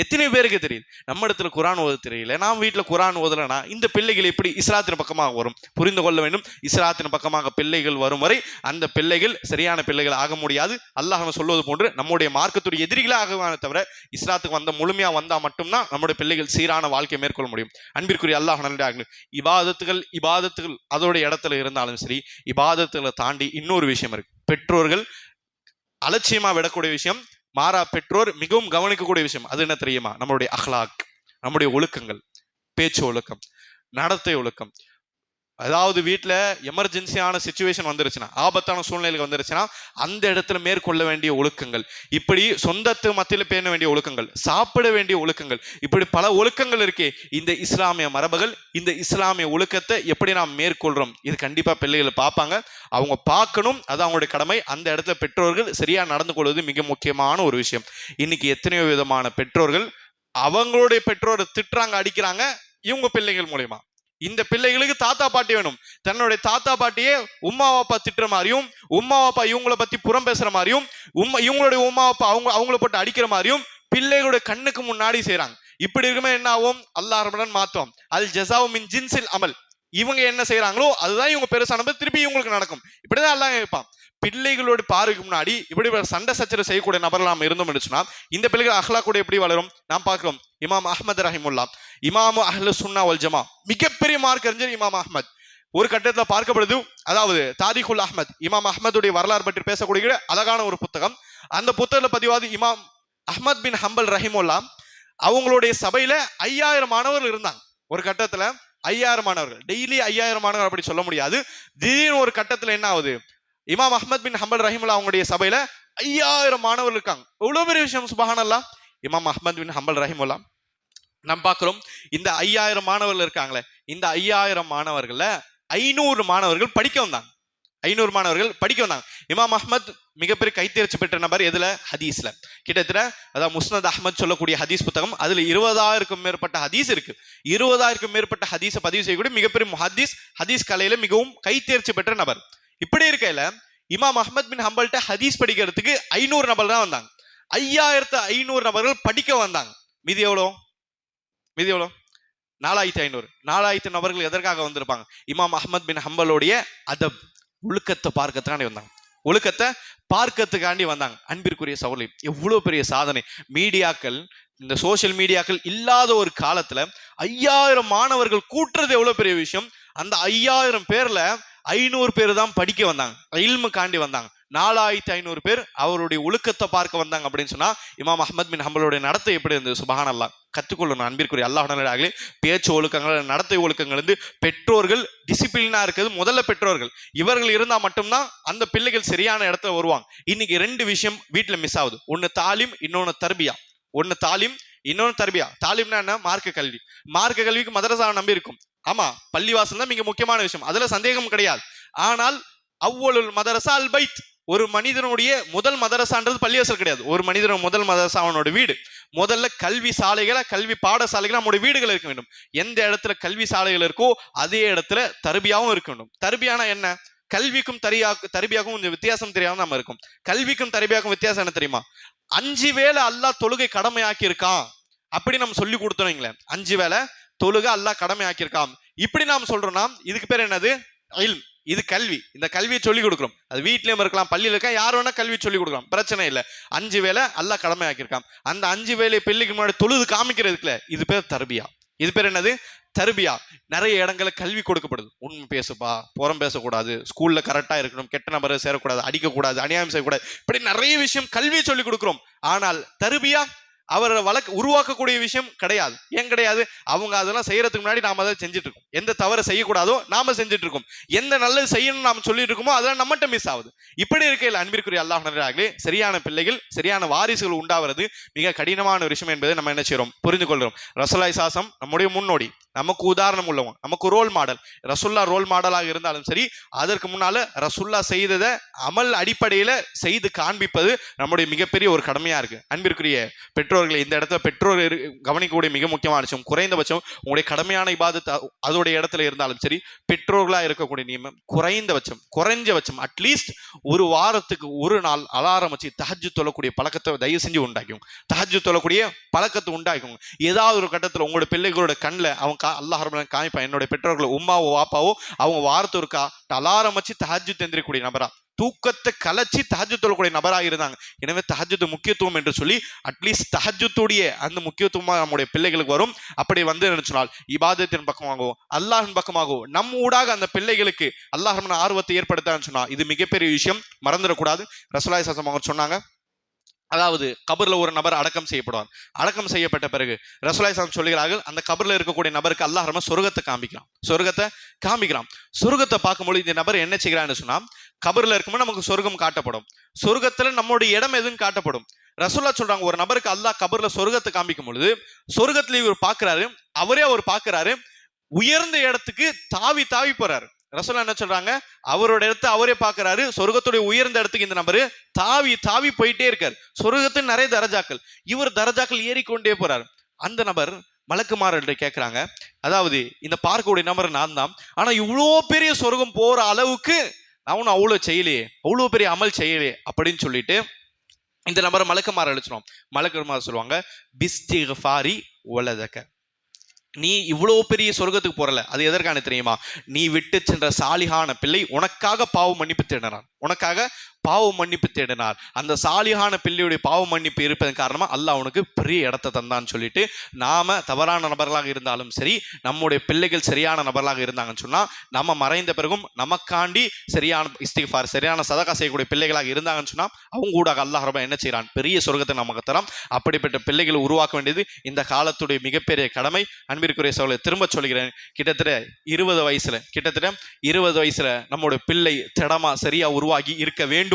எத்தனை பேருக்கு தெரியுது. நம்ம இடத்துல குர்ஆன் ஓத தெரியல, நாம் வீட்டுல குர்ஆன் ஓதலனா இந்த பிள்ளைகள் எப்படி இஸ்லாத்தின் பக்கமாக வரும்? புரிந்து கொள்ள வேண்டும், இஸ்லாத்தின் பக்கமாக பிள்ளைகள் வரும் வரை அந்த பிள்ளைகள் சரியான பிள்ளைகள் ஆக முடியாது. அல்லாஹ் சொல்வது போன்று நம்முடைய மார்க்கத்துடைய எதிரிகளாக தவிர இஸ்லாத்துக்கு வந்த முழுமையா வந்தா மட்டும்தான் நம்முடைய பிள்ளைகள் சீரான வாழ்க்கையை மேற்கொள்ள முடியும். அன்பிற்குரிய அல்லாஹ் நல்லடியார்களே, இபாதத்துகள் அதோட இடத்துல இருந்தாலும் சரி, இபாதத்துகளை தாண்டி இன்னொரு விஷயம் இருக்கு. பெற்றோர்கள் அலட்சியமா விடக்கூடிய விஷயம், மாறா பெற்றோர் மிகவும் கவனிக்கக்கூடிய விஷயம். அது என்ன தெரியுமா, நம்மளுடைய அஹ்லாக், நம்முடைய ஒழுக்கங்கள், பேச்சு ஒழுக்கம், நடத்தை ஒழுக்கம். அதாவது வீட்டுல எமர்ஜென்சியான சிச்சுவேஷன் வந்துருச்சுன்னா, ஆபத்தான சூழ்நிலைகள் வந்துருச்சுன்னா அந்த இடத்துல மேற்கொள்ள வேண்டிய ஒழுக்கங்கள், இப்படி சொந்தத்து மத்தியில பேண வேண்டிய ஒழுக்கங்கள், சாப்பிட வேண்டிய ஒழுக்கங்கள், இப்படி பல ஒழுக்கங்கள் இருக்கே. இந்த இஸ்லாமிய மரபுகள், இந்த இஸ்லாமிய ஒழுக்கத்தை எப்படி நாம் மேற்கொள்றோம், இது கண்டிப்பா பிள்ளைகளை பார்ப்பாங்க, அவங்க பார்க்கணும், அது அவங்களுடைய கடமை. அந்த இடத்துல பெற்றோர்கள் சரியா நடந்து கொள்வது மிக முக்கியமான ஒரு விஷயம். இன்னைக்கு எத்தனையோ விதமான பெற்றோர்கள் அவங்களுடைய பெற்றோரை திட்டுறாங்க, அடிக்கிறாங்க, இவங்க பிள்ளைகள் மூலியமா. இந்த பிள்ளைகளுக்கு தாத்தா பாட்டி வேணும். தன்னுடைய தாத்தா பாட்டியே உம்மா அப்பா திட்டுற மாதிரியும், உம்மா அப்பா இவங்களை பத்தி புறம் பேசுற மாதிரியும், இவங்களுடைய உம்மா அப்பா அவங்கள போட்டு அடிக்கிற மாதிரியும் பிள்ளைகளுடைய கண்ணுக்கு முன்னாடி செய்யறாங்க. இப்படி இருக்குமே என்ன ஆகும், அல்லாஹ் ரப்பல் மாத்தோம். அல் ஜஸாஉ மின் ஜின்ஸில் அமல், இவங்க என்ன செய்யறாங்களோ அதுதான் இவங்க பெருசானது திருப்பி இவங்களுக்கு நடக்கும். இப்படிதான் எல்லாம் கேட்பான். பிள்ளைகளோட பார்வைக்கு முன்னாடி இப்படி சண்டை சச்சரவு செய்யக்கூடிய நபர்கள் நாம் இருந்தோம் என்று சொன்னா இந்த பிள்ளைகள் அஹ்லாக் கூட எப்படி வளரும்? நாம் பார்க்கிறோம். இமாம் அஹ்மத் ரஹிமுல்லா, இமாம் அஹ்லு சுன்னா வல் ஜமா, மிகப்பெரிய மார்க் அறிஞர் இமாம் அஹ்மத். ஒரு கட்டத்தில் பார்க்கப்படுது, அதாவது தாரிகுல் அஹ்மத், இமாம் அஹ்மதுடைய வரலாறு பற்றி பேசக்கூடிய அழகான ஒரு புத்தகம். அந்த புத்தகத்தில் பதிவாது இமாம் அஹ்மத் பின் ஹம்பல் ரஹிமுல்லா அவங்களுடைய சபையில 5000 மாணவர்கள் இருந்தாங்க. ஒரு கட்டத்துல 5000 மாணவர்கள், டெய்லி 5000 மாணவர்கள் அப்படி சொல்ல முடியாது. திடீர்னு ஒரு கட்டத்துல என்ன ஆகுது, இமாம் அஹ்மத் பின் ஹம்பல் ரஹிமுல்லா அவங்களுடைய சபையில 5000 மாணவர்கள் இருக்காங்க. எவ்வளவு பெரிய விஷயம், சுபஹானல்லாஹ். இமாம் அஹ்மத் பின் ஹம்பல் ரஹிமுல்லா நாம் பார்க்கிறோம், இந்த 5000 மாணவர்கள் இருக்காங்களே, இந்த 5000 மாணவர்கள்ல 500 மாணவர்கள் படிக்க வந்தாங்க. 500 மாணவர்கள் படிக்க வந்தாங்க. இமாம் அஹ்மத் மிகப்பெரிய கைத்தேர்ச்சி பெற்ற நபர் எதுல? ஹதீஸ்ல. கிட்டத்தட்ட அதாவது முஸ்னத் அஹ்மத் சொல்லக்கூடிய ஹதீஸ் புத்தகம், அதுல 20,000க்கும் மேற்பட்ட ஹதீஸ் இருக்கு. 20,000க்கும் மேற்பட்ட ஹதீஸை பதிவு செய்யக்கூடிய மிகப்பெரிய முஹத்தீஸ், ஹதீஸ் கலையில மிகவும் கைத்தேர்ச்சி பெற்ற நபர். இப்படி இருக்கையில இமாம் அஹ்மத் பின் ஹம்பல்ட்ட ஹதீஸ் படிக்கிறதுக்கு 500 நபர் தான் வந்தாங்க. 5500 நபர்கள் படிக்க வந்தாங்க. மீதி எவ்வளோ? 4500. 4000 நபர்கள் எதற்காக வந்திருப்பாங்க? இமாம் அஹ்மத் பின் ஹம்பலுடைய அதப், ஒழுக்கத்தை பார்க்கறதுக்காண்டி வந்தாங்க. ஒழுக்கத்தை பார்க்கறதுக்காண்டி வந்தாங்க. அன்பிற்குரிய சகோதரி, எவ்வளவு பெரிய சாதனை! மீடியாக்கள், இந்த சோசியல் மீடியாக்கள் இல்லாத ஒரு காலத்துல 5000 மாணவர்கள் கூட்டுறது எவ்வளவு பெரிய விஷயம். அந்த 5000 பேர்ல 500 பேர் தான் படிக்க வந்தாங்க, இல்முக்காண்டி வந்தாங்க. 4500 பேர் அவருடைய ஒழுக்கத்தை பார்க்க வந்தாங்க. அப்படின்னு சொன்னா இமாம் அஹ்மத் பின் ஹம்பலுடைய நடத்தை எப்படி இருந்தது? சுபஹானல்லாஹ். கற்றுக்கொள்ளணும் அன்பிற்குரிய அல்லாஹ்விலே. பேச்சு ஒழுக்கங்கள், நடத்தை ஒழுக்கங்கள் வந்து பெற்றோர்கள் டிசிப்ளினா இருக்கிறது முதல்ல பெற்றோர்கள். இவர்கள் இருந்தா மட்டும்தான் அந்த பிள்ளைகள் சரியான இடத்துல வருவாங்க. இன்னைக்கு 2 விஷயம் வீட்டுல மிஸ் ஆகுது. ஒன்னு தாலிம், இன்னொன்னு தர்பியா. ஒன்னு தாலிம், இன்னொன்னு தர்பியா. தாலிம்னா என்ன? மார்க்க கல்வி. மார்க்க கல்விக்கு மதரசாவை நம்பி இருக்கும். ஆமா, பள்ளிவாசல் தான் மிக முக்கியமான விஷயம், அதுல சந்தேகம் கிடையாது. ஆனால் அவ்வளவு மதரசா அல் பைத், ஒரு மனிதனுடைய முதல் மதரசான்றது பள்ளிவாசல் கிடையாது. ஒரு மனிதன் முதல் மதரசா அவனோட வீடு. முதல்ல கல்வி சாலைகளை, கல்வி பாடசாலைகள் நம்முடைய வீடுகள் இருக்க வேண்டும். எந்த இடத்துல கல்வி சாலைகள் இருக்கோ அதே இடத்துல தர்பியாவும் இருக்க வேண்டும். தர்பியானா என்ன? கல்விக்கும் தர்பியாக்கும் கொஞ்சம் வித்தியாசம் தெரியாம நம்ம இருக்கும். கல்விக்கும் தர்பியாக்கும் வித்தியாசம் என்ன தெரியுமா? 5 வேளை அல்லாஹ் தொழுகை கடமையாக்கி இருக்கான் அப்படி நம்ம சொல்லி கொடுத்தோம். 5 வேளை தொழுகை அல்லாஹ் கடமையாக்கியிருக்கான் இப்படி நாம் சொல்றோம்னா இதுக்கு பேர் என்னது? இல்ம். இது கல்வி. இந்த கல்வியை சொல்லி கொடுக்குறோம். அது வீட்லயும் இருக்கலாம், பள்ளியில இருக்கலாம், யார் வேணா கல்வி சொல்லி கொடுக்கலாம், பிரச்சனை இல்லை. 5 வேளை அல்லாஹ் கடமையாக்கியிருக்கான். அந்த 5 வேளை பிள்ளைக்கு முன்னாடி தொழுது காமிக்கிறதுக்குல இது பேர் தர்பியா. இது பேர் என்னது? தர்பியா. நிறைய இடங்களில் கல்வி கொடுக்கப்படுது. உண்மை பேசுப்பா, புறம் பேசக்கூடாது, ஸ்கூல்ல கரெக்டா இருக்கணும், கெட்ட நபரை சேரக்கூடாது, அடிக்கக்கூடாது, அநியாயம் செய்யக்கூடாது, இப்படி நிறைய விஷயம் கல்வியை சொல்லி கொடுக்குறோம். ஆனால் தர்பியா அவரை உருவாக்கக்கூடிய விஷயம் கிடையாது. ஏன் கிடையாது? அவங்க அதெல்லாம் செய்யறதுக்கு முன்னாடி நாம அதை செஞ்சுட்டு இருக்கோம். எந்த தவறு செய்யக்கூடாதோ நாம செஞ்சுட்டு இருக்கோம். எந்த நல்லது செய்யணும்னு நாம சொல்லிட்டு இருக்கோமோ அதெல்லாம் நம்மகிட்ட மிஸ் ஆகுது. இப்படி இருக்கையில் அன்பிற்குரிய அல்லாஹ்விலே சரியான பிள்ளைகள், சரியான வாரிசுகள் உண்டாவது மிக கடினமான ஒரு விஷயம் என்பதை நம்ம என்ன செய்யறோம்? புரிந்து கொள்றோம். ரசூலுல்லாஹி ஸல்லல்லாஹு நம்முடைய முன்னோடி, நமக்கு உதாரணம் உள்ளவங்க, நமக்கு ரோல் மாடல். ரசூல்லா ரோல் மாடலாக இருந்தாலும் சரி, அதற்கு முன்னால ரசூல்லா செய்ததை அமல் அடிப்படையில செய்து காண்பிப்பது நம்முடைய மிகப்பெரிய ஒரு கடமையா இருக்கு. அன்பிற்குரிய பெற்றோர்களை, இந்த இடத்துல பெற்றோர் கவனிக்கக்கூடிய மிக முக்கியமான விஷயம், குறைந்தபட்சம் உங்களுடைய கடமையான இபாதத் அதோடைய இடத்துல இருந்தாலும் சரி, பெற்றோர்களா இருக்கக்கூடிய நியமம் குறைஞ்சபட்சம் அட்லீஸ்ட் ஒரு வாரத்துக்கு ஒரு நாள் அலாரம் வச்சு தஹஜ்ஜுத் தொழக்கூடிய பழக்கத்தை தயவு செஞ்சு உண்டாக்கும். தஹஜ்ஜுத் தொழக்கூடிய பழக்கத்தை உண்டாக்கும். ஏதாவது ஒரு கட்டத்தில் உங்களோட பிள்ளைகளோட கண்ணில் அவங்க அல்லாஹ் ரப்பல் காமிப்பான். என்னோட பெற்றோர்கள் உம்மாவோ வாப்பாவோ அவங்க வாரத்திற்கா அலாரம் வச்சு தஹஜ்ஜுத் எந்திரக்கூடிய நபரா, தூக்கத்தை கலைச்சி தஹஜ்ஜுத் தொழக்கூடிய நபராக இருந்தாங்க. எனவே தஹஜ்ஜுத் முக்கியத்துவம் என்று சொல்லி அட்லீஸ்ட் தஹஜ்ஜுத்துடைய அந்த முக்கியத்துவமாக நம்முடைய பிள்ளைகளுக்கு வரும். அப்படி வந்து சொன்னால் இபாதத்தின் பக்கமாகவும் அல்லாஹின் பக்கமாகவும் நம் ஊடாக அந்த பிள்ளைகளுக்கு அல்லாஹ் ஆர்வத்தை ஏற்படுத்தான்னு சொன்னா இது மிகப்பெரிய விஷயம், மறந்துடக்கூடாது. ரசூலுல்லாஹி ஸல்லல்லாஹு அலைஹி வஸல்லம் சொன்னாங்க, அதாவது கபர்ல ஒரு நபர் அடக்கம் செய்யப்படுவார். அடக்கம் செய்யப்பட்ட பிறகு ரசூலுல்லாஹி ஸல்லல்லாஹு அலைஹி வஸல்லம் சொல்கிறார்கள், அந்த கபர்ல இருக்கக்கூடிய நபருக்கு அல்லாஹ் சொர்க்கத்தை காமிக்கிறான். சொர்க்கத்தை பார்க்கும்போது இந்த நபர் என்ன செய்கிறான்னு சொன்னா, கபர்ல இருக்கும்போது நமக்கு சொர்க்கம் காட்டப்படும். சொர்க்கத்துல நம்மளுடைய இடம் எதுன்னு காட்டப்படும். ரசூலுல்லாஹ் சொல்றாங்க, ஒரு நபருக்கு அல்லாஹ் கபர்ல சொர்க்கத்தை காமிக்கும் பொழுது சொர்க்கத்துல இவர் பார்க்கிறாரு, அவர் பார்க்கிறாரு, உயர்ந்த இடத்துக்கு தாவி போறாரு. ரசூலுல்லாஹ் என்ன சொல்றாங்க, அவரோட இடத்தை அவரே பார்க்கிறாரு, சொர்க்கத்துடைய உயர்ந்த இடத்துக்கு இந்த நபரு தாவி போயிட்டே இருக்காரு. சொர்க்கத்தின் நிறைய தரஜாக்கள், இவர் தரஜாக்கள் ஏறிக்கொண்டே போறாரு. அந்த நபர் மலக்குமார்கிட்ட கேட்கிறாங்க, அதாவது இந்த பார்க்கக்கூடிய நபர் நான் தான், ஆனா இவ்வளோ பெரிய சொர்க்கம் போற அளவுக்கு அவனும் அவ்வளோ செய்யலையே, அவ்வளோ பெரிய அமல் செய்யலையே அப்படின்னு சொல்லிட்டு இந்த நபரை மலக்குமார் அழிச்சிடும். மலக்குமார் சொல்லுவாங்க, பிஸ்திக்ஃபாரி வலதக, நீ இவ்வளோ பெரிய சொர்க்கத்துக்கு போறல, அது எதற்கான தெரியுமா? நீ விட்டு சென்ற சாலிகான பிள்ளை உனக்காக பாவ மன்னிப்பு தேடினார், உனக்காக பாவ மன்னிப்பு தேடினார். அந்த சாலிகான பிள்ளையுடைய பாவ மன்னிப்பு இருப்பதன் காரணமா அல்லாஹ் உனக்கு பெரிய இடத்தை தந்தான்னு சொல்லிட்டு, நாம தவறான நபர்களாக இருந்தாலும் சரி, நம்முடைய பிள்ளைகள் சரியான நபர்களாக இருந்தாங்கன்னு சொன்னா, நம்ம மறைந்த பிறகும் நமக்காண்டி சரியான இஸ்திக்ஃபார், சரியான சதகா செய்யக்கூடிய பிள்ளைகளாக இருந்தாங்கன்னு சொன்னா, அவங்க கூட அல்லாஹ் ரப்ப என்ன செய்யறான்? பெரிய சொர்க்கத்தை நமக்கு தரான். அப்படிப்பட்ட பிள்ளைகளை உருவாக்க வேண்டியது இந்த காலத்துடைய மிகப்பெரிய கடமை. அன்பிற்குரிய சோழ திரும்ப சொல்கிறேன், கிட்டத்தட்ட 20 வயசுல நம்முடைய பிள்ளை திடமா சரியா உருவாகி இருக்க வேண்டும்.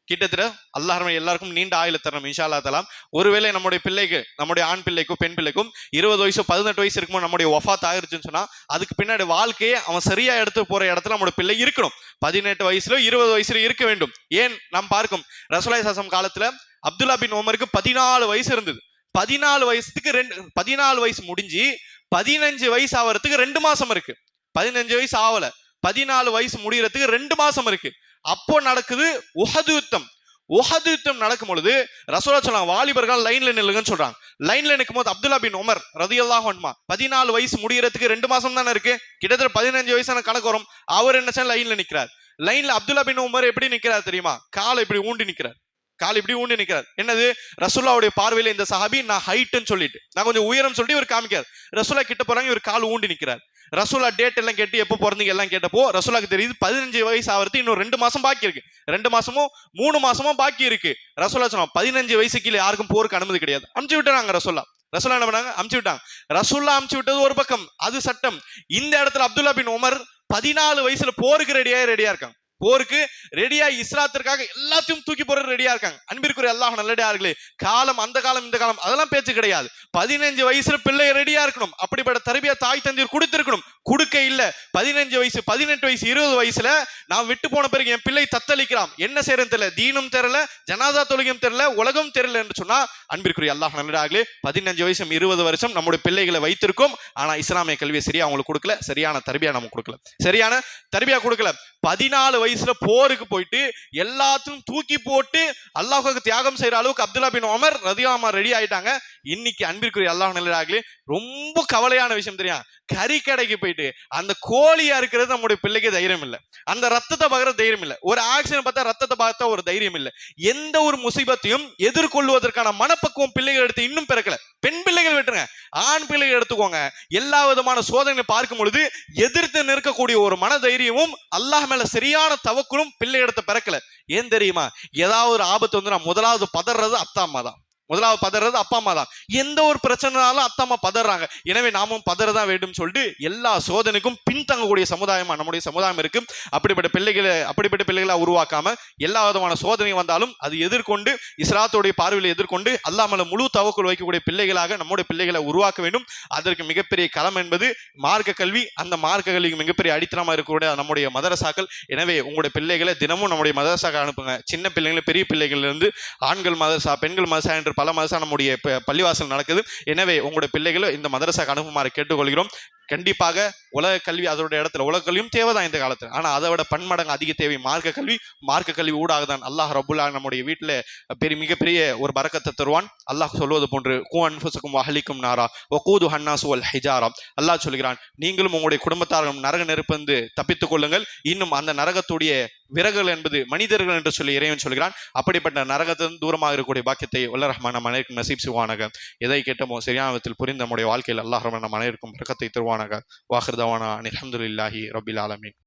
கிட்டத்தட்ட அல்லாஹ் எல்லாருக்கும் நீண்ட ஆயுள தரணும் இன்ஷா அல்லாஹ் தஆலா. ஒருவேளை நம்முடைய பிள்ளைக்கு, நம்முடைய ஆண் பிள்ளைக்கும் பெண் பிள்ளைக்கும் 20 வயசு 18 வயசு இருக்கும்போது நம்முடைய வஃபாத் ஆயிருச்சுன்னு சொன்னா, அதுக்கு பின்னாடி வாழ்க்கையே அவன் சரியா எடுத்து போற இடத்துல நம்முடைய பிள்ளை இருக்கணும். 18 வயசுல 20 வயசுல இருக்க வேண்டும். ஏன் நாம் பார்க்கும் ரசூலுல்லாஹி ஸல்லல்லாஹு அலைஹி வஸல்லம் காலத்துல அப்துல்லா பின் உமருக்கு 14 வயசு இருந்தது. 14 வயசு முடிஞ்சு 15 வயசு ஆகிறதுக்கு 2 மாசம் இருக்கு. 15 வயசு ஆகல, 14 வயசு முடியறதுக்கு 2 மாசம் இருக்கு. அப்போ நடக்குது உஹது யுத்தம். உஹது யுத்தம் நடக்கும் பொழுது ரசூலுல்லாஹி சொல்றாங்க, வாலிபர்கள் லைன்ல நில்லுங்கன்னு சொல்றாங்க. லைன்ல நிற்கும் போது அப்துல்லா பின் உமர் ரலியல்லாஹு அன்ஹு 14 வயசு முடியறதுக்கு 2 மாசம் தானே இருக்கு, கிட்டத்தட்ட 15 வயசான கணக்கு வரும். அவர் என்ன செய்ய லைன்ல நிக்கிறார். லைன்ல அப்துல்லா பின் உமர் எப்படி நிக்கிறார் தெரியுமா? காலை இப்படி ஊண்டி நிக்கிறார். கால் இப்படி ஊண்டி நிக்கிறார். என்னது? ரசூலுல்லாஹ்வுடைய பார்வையில இந்த சஹாபி நான் ஹைட்னு சொல்லிட்டு, நான் கொஞ்சம் உயரம் சொல்லிட்டு இவர் காமிக்கார். ரசூலுல்லாஹ் கிட்ட போறாங்க, இவர் கால் ஊண்டி நிக்கிறார். ரசூலுல்லாஹ் டேட் எல்லாம் கேட்டு எப்போ பிறந்தீங்க எல்லாம் கேட்டப்போ ரசூலுல்லாஹ்க்கு தெரியுது 15 வயசு ஆகிறது இன்னும் 2 மாசம் பாக்கி இருக்கு, 2 மாசமோ 3 மாசமோ பாக்கி இருக்கு. ரசூலுல்லாஹ் சொன்னாங்க 15 வயசு கீழே யாருக்கும் போருக்கு அனுமதி கிடையாது, அமுச்சு விட்டாங்க. ரசூலுல்லாஹ் என்ன பண்ணாங்க? அமுச்சு விட்டாங்க. ரசூலுல்லாஹ் அமுச்சு விட்டது ஒரு பக்கம், அது சட்டம். இந்த இடத்துல அப்துல்லா பின் உமர் 14 வயசுல போருக்கு ரெடியா இருக்காங்க. போருக்கு ரெடியா, இஸ்லாத்திற்காக எல்லாத்தையும் தூக்கி போற ரெடியா இருக்காங்க. அன்பிற்குரிய அல்லாஹ் நல்லடியார்களே, காலம் அந்த காலம் இந்த காலம் அதெல்லாம் பேச்சு கிடையாது. 15 வயசுல பிள்ளை ரெடியா இருக்கணும். அப்படிப்பட்ட தர்பியா தாய் தந்தையர் கொடுத்திருக்கணும். கொடுக்க இல்ல. 15 வயசு 18 வயசு 20 வயசுல நான் விட்டு போன பிறகு என் பிள்ளை தத்தளிக்கிறான், என்ன செய்யறது தெரியல, தீனும் தெரியல, ஜனாதா தொழுகையும் தெரியல, உலகம் தெரியல என்று சொன்னா, அன்பிற்குரிய அல்லாஹ் நல்லடியார்களே, 15 வயசும் 20 வருஷம் நம்முடைய பிள்ளைகளை வைத்திருக்கோம். ஆனா இஸ்லாமிய கல்வியை சரியா அவங்களுக்கு கொடுக்கல, சரியான தர்பியா நமக்கு கொடுக்கல, சரியான தர்பியா கொடுக்கல. 14 வயசுல போருக்கு போயிட்டு எல்லாத்தையும் தூக்கி போட்டு அல்லாஹ்வுக்கு தியாகம் செய்யற அளவுக்கு அப்துல்லா பின் உமர் ரலியல்லாஹு அன்ஹு ரெடி ஆயிட்டாங்க. இன்னைக்கு அன்பிற்குரிய அல்லாஹ் நல்லடியார்களே, ரொம்ப கவலையான விஷயம் தெரியும், கறி கடைக்கு போயிட்டு அந்த கோழியா இருக்கிறது நம்முடைய பிள்ளைக்கு தைரியம் இல்லை, அந்த ரத்தத்தை பார்க்கற தைரியம் இல்லை, ஒரு ஆக்சிடென்ட் பார்த்தா ரத்தத்தை பார்த்தா ஒரு தைரியம் இல்லை, எந்த ஒரு முசீபத்தையும் எதிர்கொள்வதற்கான மனப்பக்குவம் பிள்ளைகள் எடுத்து இன்னும் பிறக்கல. பெண் பிள்ளைகள் விட்டுருங்க, ஆண் பிள்ளைகள் எடுத்துக்கோங்க. எல்லா விதமான சோதனை பார்க்கும் பொழுது எதிர்த்து நிற்கக்கூடிய ஒரு மன தைரியமும் அல்லாஹ் மேல சரியான தவக்குலும் பிள்ளை எடுத்து பிறக்கல. ஏன் தெரியுமா? ஏதாவது ஒரு ஆபத்து வந்து நான் முதலாவது பதறது அப்பா அம்மா தான். எந்த ஒரு பிரச்சனைனாலும் அப்பா அம்மா பதறாங்க. எனவே நாமும் பதறதான் வேண்டும் சொல்லிட்டு எல்லா சோதனைக்கும் பின்தங்கக்கூடிய சமுதாயமா நம்முடைய சமுதாயம் இருக்கு. அப்படிப்பட்ட பிள்ளைகளை உருவாக்காம எல்லா விதமான சோதனை வந்தாலும் அது எதிர்கொண்டு இஸ்லாத்துடைய பார்வையில் எதிர்கொண்டு அல்லாஹ் மேல முழு தவக்குள் வைக்கக்கூடிய பிள்ளைகளாக நம்முடைய பிள்ளைகளை உருவாக்க வேண்டும். அதற்கு மிகப்பெரிய களம் என்பது மார்க்க கல்வி. அந்த மார்க்க கல்விக்கு மிகப்பெரிய அடித்தளமா இருக்கக்கூடிய நம்முடைய மதரசாக்கள். எனவே உங்களுடைய பிள்ளைகளை தினமும் நம்முடைய மதரசாக்கள் அனுப்புங்க. சின்ன பிள்ளைகள், பெரிய பிள்ளைகள் இருந்து ஆண்கள் மதரசா, பெண்கள் மதரசா என்று பல மதரசா நம்முடைய பள்ளிவாசல் நடக்குது. எனவே உங்களுடைய பிள்ளைகளை இந்த மதரசாக்கு அனுப்புமாறு கேட்டுக்கொள்கிறோம். கண்டிப்பாக உலக கல்வி அதோட இடத்துல, உலக கல்வியும் தேவைதான் இந்த காலத்துல, ஆனா அதை விட பன்மடங்கு அதிக தேவை மார்க்க கல்வி. மார்க்க கல்வி ஊடாக தான் அல்லாஹ் ரப்புல் ஆலமீன் நம்முடைய வீட்டுல மிகப்பெரிய ஒரு பரக்கத்தை தருவான். அல்லாஹ் சொல்வது போன்று கூ அன்ஃபுஸக்கும் வஅஹ்லிக்கும் நாரா வகூதுஹா அன்னாஸு வல் ஹிஜாரா. அல்லாஹ் சொல்கிறான், நீங்களும் உங்களுடைய குடும்பத்தாரும் நரக நெருப்பிலிருந்து தப்பித்துக் கொள்ளுங்கள். இன்னும் அந்த நரகத்துடைய விறகுகள் என்பது மனிதர்கள் என்று சொல்லி இறைவன் சொல்கிறான். அப்படிப்பட்ட நரகத்திலிருந்து தூரமாக இருக்கக்கூடிய பாக்கியத்தை வல்ல ரஹ்மான் நம் அனைவருக்கும் நசீப் செய்வானாக. எதை கேட்டமோ சரியான விதத்தில் புரிந்து நம்முடைய வாழ்க்கையில் அல்லாஹ் ரஹ்மான் நம் அனைவருக்கும் பரக்கத்தை தருவானாக. வாஹிர் தவானா அல்ஹம்துலில்லாஹி ரப்பில் ஆலமீன்.